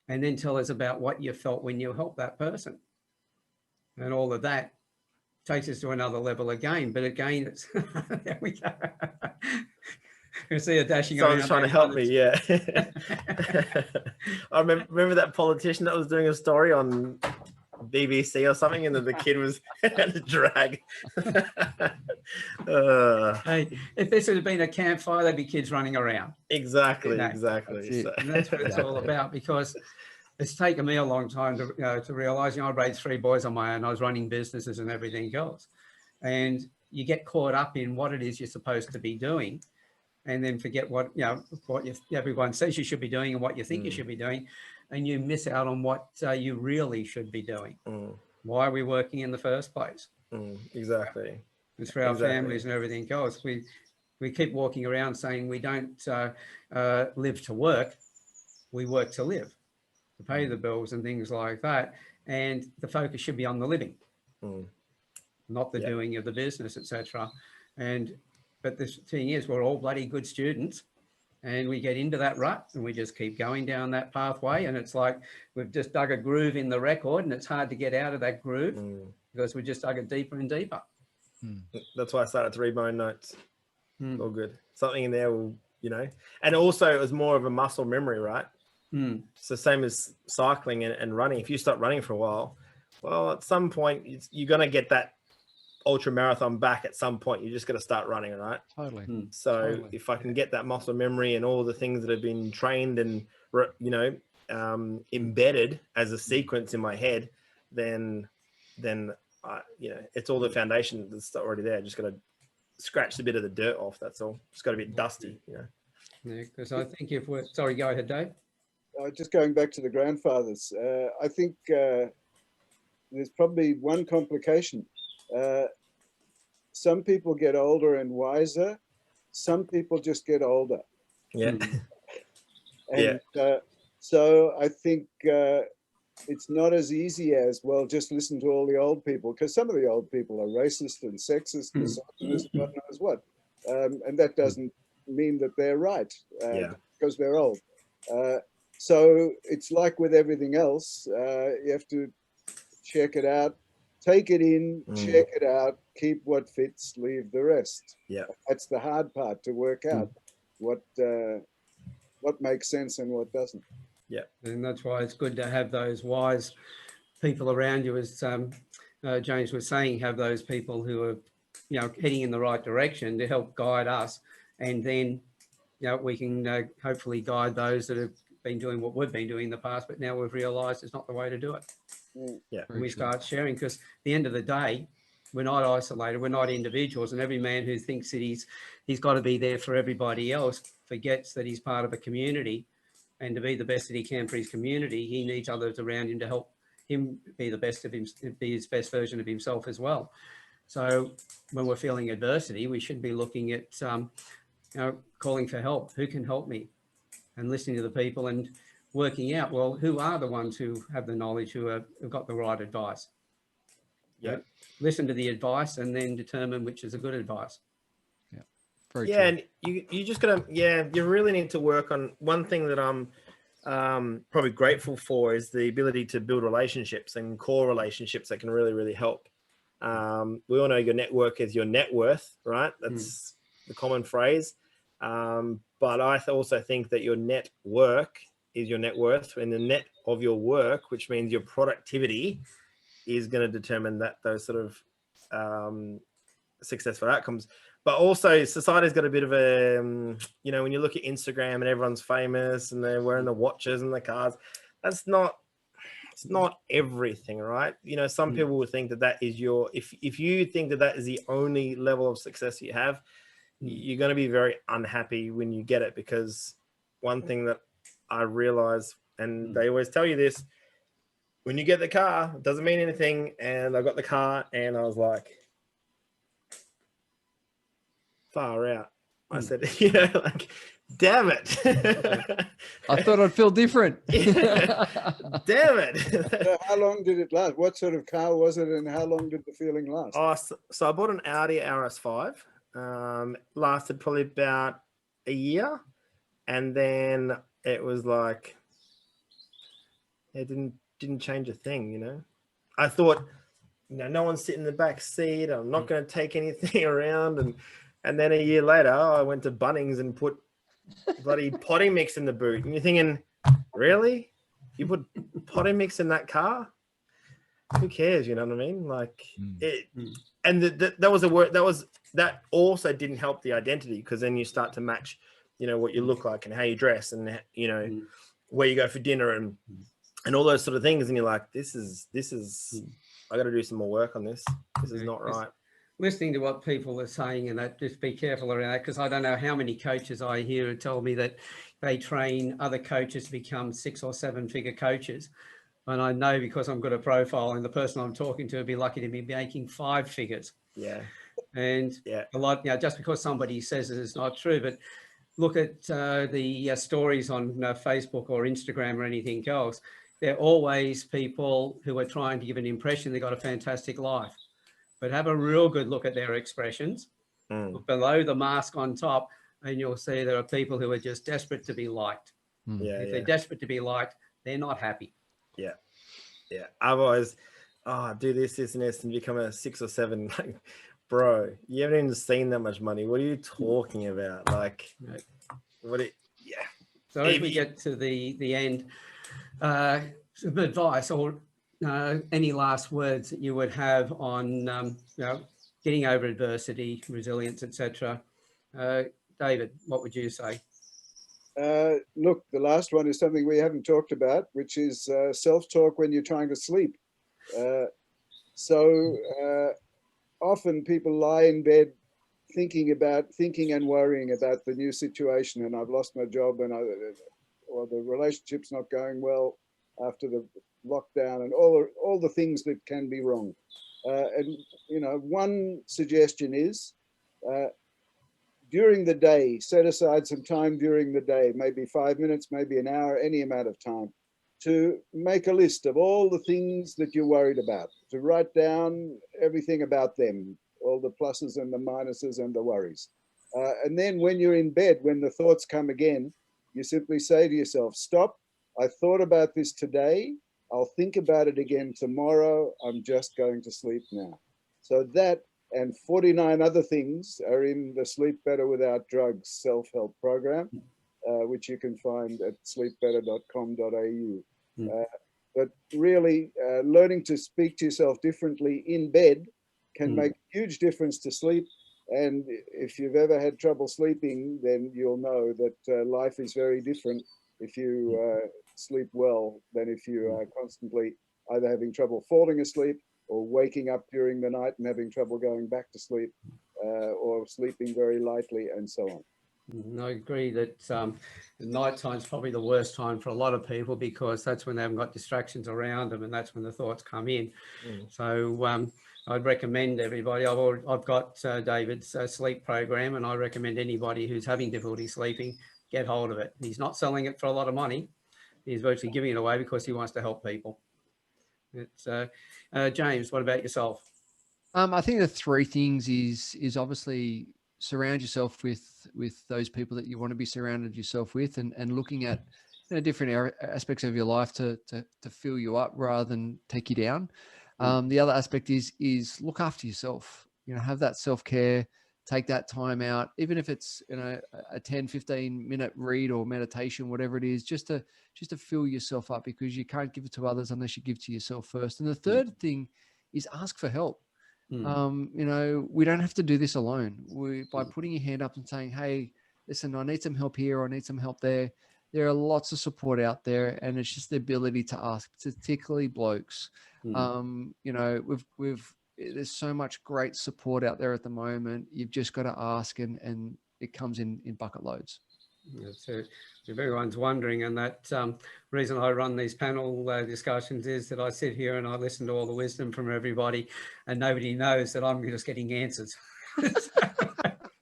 Speaker 1: and then tell us about what you felt when you helped that person. And all of that takes us to another level again. But again, it's there we go. You see her dashing around.
Speaker 4: Someone's trying to help me, yeah. I remember that politician that was doing a story on BBC or something, and then the kid was had to drag.
Speaker 1: Hey, if this had been a campfire, there'd be kids running around.
Speaker 4: Exactly,
Speaker 1: You know,
Speaker 4: exactly. So.
Speaker 1: And that's what it's all about, because it's taken me a long time to realize, I raised 3 boys on my own. I was running businesses and everything else. And you get caught up in what it is you're supposed to be doing, and then forget what everyone says you should be doing and what you think you should be doing, and you miss out on what you really should be doing. Why are we working in the first place?
Speaker 4: Exactly.
Speaker 1: It's for our families and everything else. We keep walking around saying we don't live to work, we work to live, to pay the bills and things like that. And the focus should be on the living, not the doing of the business, etc. But the thing is, we're all bloody good students, and we get into that rut and we just keep going down that pathway. And it's like we've just dug a groove in the record, and it's hard to get out of that groove because we just dug it deeper and deeper.
Speaker 4: That's why I started to read my own notes. All good. Something in there will, and also it was more of a muscle memory, right? It's the same as cycling and running. If you stop running for a while, well, at some point you're going to get that ultra marathon back at some point. You just got to start running, right?
Speaker 3: Totally.
Speaker 4: So if I can get that muscle memory and all the things that have been trained and embedded as a sequence in my head, then it's all the foundation that's already there. Just got to scratch a bit of the dirt off. That's all. It's got to be dusty,
Speaker 1: Yeah, because I think if we're sorry, go ahead, Dave.
Speaker 2: Just going back to the grandfathers, I think there's probably one complication. Some people get older and wiser. Some people just get older.
Speaker 4: Yeah.
Speaker 2: And so I think it's not as easy as, well, just listen to all the old people, because some of the old people are racist and sexist, misogynist, God knows what. And that doesn't mean that they're right, because they're old. So it's like with everything else, you have to check it out, take it in, check it out, keep what fits, leave the rest.
Speaker 4: Yeah,
Speaker 2: that's the hard part, to work out what makes sense and what doesn't.
Speaker 1: Yeah, and that's why it's good to have those wise people around you, as James was saying, have those people who are, heading in the right direction to help guide us, and then, we can hopefully guide those that have been doing what we've been doing in the past, but now we've realised it's not the way to do it.
Speaker 4: Yeah,
Speaker 1: and we start sharing, because at the end of the day, we're not isolated, we're not individuals, and every man who thinks that he's got to be there for everybody else forgets that he's part of a community, and to be the best that he can for his community, he needs others around him to help him be the best of him, be his best version of himself as well. So when we're feeling adversity, we should be looking at calling for help. Who can help me? And listening to the people and working out, well, who are the ones who have the knowledge, who have got the right advice.
Speaker 4: Yeah.
Speaker 1: Listen to the advice and then determine which is a good advice.
Speaker 3: Yeah. Very
Speaker 4: true. And you just gotta, you really need to work on one thing that I'm probably grateful for, is the ability to build relationships and core relationships that can really, really help. We all know your network is your net worth, right? That's the common phrase. But I also think that your net work is your net worth, and the net of your work, which means your productivity, is going to determine those sort of successful outcomes. But also society's got a bit of a, when you look at Instagram and everyone's famous and they're wearing the watches and the cars, it's not everything, right? Some people will think that is if you think that is the only level of success you have, you're going to be very unhappy when you get it. Because one thing that I realize, and they always tell you this, when you get the car, it doesn't mean anything. And I got the car and I was like, far out. I said, damn it.
Speaker 3: I thought I'd feel different.
Speaker 2: Damn it. So how long did it last? What sort of car was it, and how long did the feeling last?
Speaker 4: So I bought an Audi RS5. Lasted probably about a year, and then it was like it didn't change a thing. I thought, no one's sitting in the back seat, I'm not going to take anything around, and then a year later I went to Bunnings and put bloody potty mix in the boot, and you're thinking, really, you put potty mix in that car? who cares? You know what I mean? Like it,
Speaker 1: Mm.
Speaker 4: and that was a word that also didn't help the identity, because then you start to match, you know, what you look like and how you dress and, you know, where you go for dinner and all those sort of things. And you're like, this is, I got to do some more work on this. This is not right.
Speaker 1: Listening to what people are saying, and that, just be careful around that, because I don't know how many coaches I hear who tell me that they train other coaches to become 6 or 7 figure coaches. And I know, because I'm good at profile, and the person I'm talking to would be lucky to be making 5 figures.
Speaker 4: Yeah.
Speaker 1: And a lot, you know, just because somebody says it is not true, but look at the stories on Facebook or Instagram or anything else. They're always people who are trying to give an impression they've got a fantastic life. But have a real good look at their expressions. Look below the mask on top, and you'll see there are people who are just desperate to be liked. If they're desperate to be liked, they're not happy.
Speaker 4: Yeah. I've always, do this and this and become a 6 or 7. Like, bro, you haven't even seen that much money. What are you talking about? Like,
Speaker 1: So as we get to the end, some advice or any last words that you would have on you know, getting over adversity, resilience, etc. David, what would you say?
Speaker 2: Look, the last one is something we haven't talked about, which is self-talk when you're trying to sleep. So often people lie in bed thinking and worrying about the new situation, and I've lost my job, and or the relationship's not going well after the lockdown, and all the things that can be wrong. And you know, one suggestion is during the day, set aside some time during the day, maybe 5 minutes, maybe an hour, any amount of time, to make a list of all the things that you're worried about, to write down everything about them, all the pluses and the minuses and the worries. And then when you're in bed, when the thoughts come again, you simply say to yourself, stop, I thought about this today, I'll think about it again tomorrow, I'm just going to sleep now. So that and 49 other things are in the Sleep Better Without Drugs self-help program, which you can find at sleepbetter.com.au. But really, learning to speak to yourself differently in bed can make a huge difference to sleep. And if you've ever had trouble sleeping, then you'll know that life is very different if you sleep well than if you are constantly either having trouble falling asleep or waking up during the night and having trouble going back to sleep, or sleeping very lightly, and so on.
Speaker 1: I agree that night time is probably the worst time for a lot of people, because that's when they haven't got distractions around them, and that's when the thoughts come in. So I'd recommend everybody, I've got David's sleep program, and I recommend anybody who's having difficulty sleeping, get hold of it. He's not selling it for a lot of money. He's virtually giving it away because he wants to help people. It's James, what about yourself?
Speaker 3: I think the 3 things is obviously surround yourself with those people that you want to be surrounded yourself with, and looking at, you know, different aspects of your life to fill you up rather than take you down. The other aspect is look after yourself. You know, have that self-care, take that time out, even if it's, you know, a 10-15 minute read or meditation, whatever it is, just to fill yourself up, because you can't give it to others unless you give to yourself first. And the third thing is ask for help. You know, we don't have to do this alone. By putting your hand up and saying, hey, listen, I need some help here, or I need some help there. There are lots of support out there, and it's just the ability to ask, particularly blokes. You know, there's so much great support out there at the moment. You've just got to ask, and it comes in bucket loads.
Speaker 1: So if everyone's wondering, and that reason I run these panel discussions is that I sit here and I listen to all the wisdom from everybody, and nobody knows that I'm just getting answers.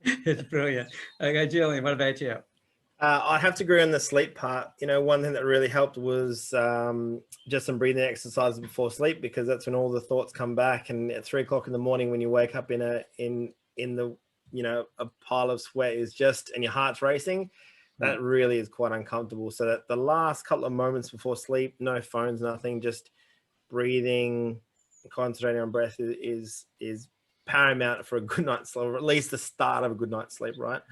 Speaker 1: It's brilliant. Okay, Julian, what about you?
Speaker 4: I have to agree on the sleep part. You know, one thing that really helped was just some breathing exercises before sleep, because that's when all the thoughts come back. And at 3 o'clock in the morning, when you wake up in the, you know, a pile of sweat is just, and your heart's racing, that really is quite uncomfortable. So that the last couple of moments before sleep, no phones, nothing, just breathing, concentrating on breath is paramount for a good night's sleep, or at least the start of a good night's sleep, right?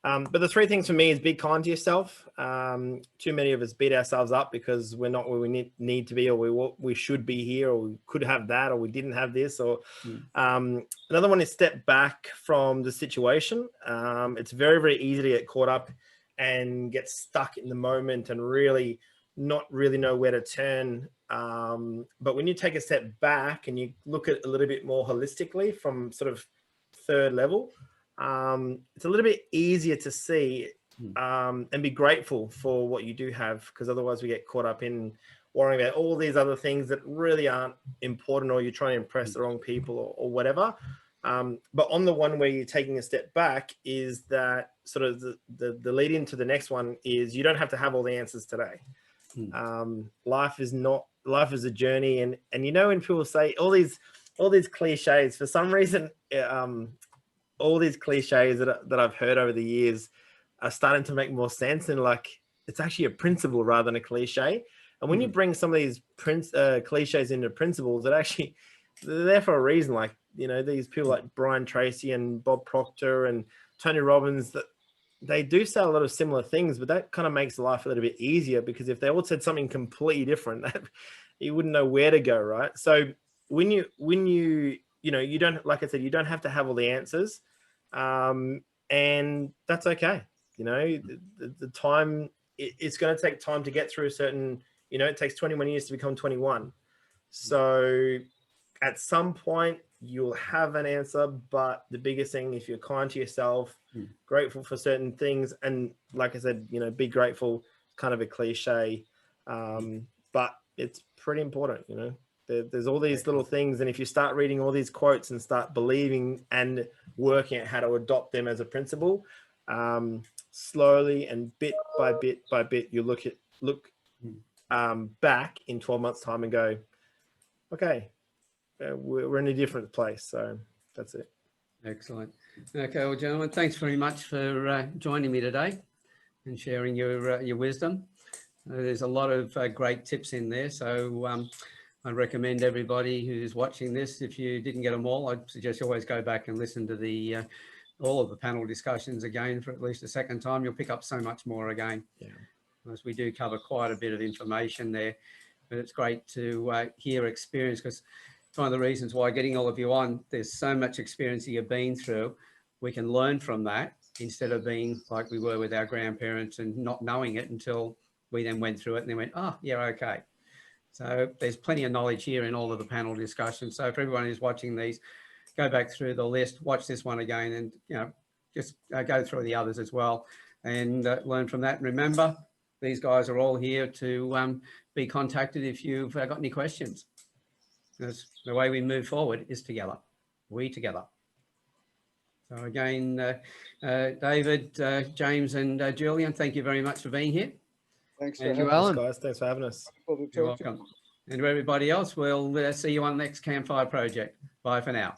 Speaker 4: But the three things for me is be kind to yourself. Too many of us beat ourselves up because we're not where we need to be, or we should be here, or we could have that, or we didn't have this. Or another one is step back from the situation. It's very, very easy to get caught up and get stuck in the moment and really not really know where to turn. But when you take a step back and you look at it a little bit more holistically from sort of third level, it's a little bit easier to see and be grateful for what you do have, because otherwise we get caught up in worrying about all these other things that really aren't important, or you're trying to impress the wrong people or whatever. But on the one where you're taking a step back is that sort of the lead into the next one is you don't have to have all the answers today. Life is a journey. And you know, when people say all these cliches, for some reason, all these cliches that I've heard over the years are starting to make more sense, and like it's actually a principle rather than a cliche. And when you bring some of these cliches into principles, that actually they're there for a reason. Like, you know, these people like Brian Tracy and Bob Proctor and Tony Robbins, that they do say a lot of similar things, but that kind of makes life a little bit easier, because if they all said something completely different, you wouldn't know where to go, right? So when you know, you don't, like I said, you don't have to have all the answers, and that's okay. You know, the time, it's going to take time to get through certain, you know, it takes 21 years to become 21. So at some point you'll have an answer, but the biggest thing, if you're kind to yourself, grateful for certain things, and like I said, you know, be grateful, kind of a cliche, but it's pretty important. You know, there's all these little things, and if you start reading all these quotes and start believing and working out how to adopt them as a principle, slowly and bit by bit, you look back in 12 months time and go, okay, we're in a different place. So that's it.
Speaker 1: Excellent. Okay, well, gentlemen, thanks very much for joining me today and sharing your wisdom. There's a lot of great tips in there. So I recommend everybody who's watching this, if you didn't get them all, I'd suggest you always go back and listen to all of the panel discussions again for at least a second time. You'll pick up so much more again. Yeah. Because we do cover quite a bit of information there, but it's great to hear experience, because it's one of the reasons why getting all of you on, there's so much experience that you've been through. We can learn from that instead of being like we were with our grandparents and not knowing it until we then went through it and then went, oh, yeah, okay. So there's plenty of knowledge here in all of the panel discussions. So for everyone who's watching these, go back through the list, watch this one again, and, you know, just go through the others as well and learn from that. And remember, these guys are all here to be contacted if you've got any questions. Because the way we move forward is together, we together. So again, David, James and Julian, thank you very much for being here.
Speaker 2: Thanks
Speaker 3: for having us,
Speaker 4: guys. Thanks for having us.
Speaker 1: You're welcome. And to everybody else, we'll see you on the next Campfire Project. Bye for now.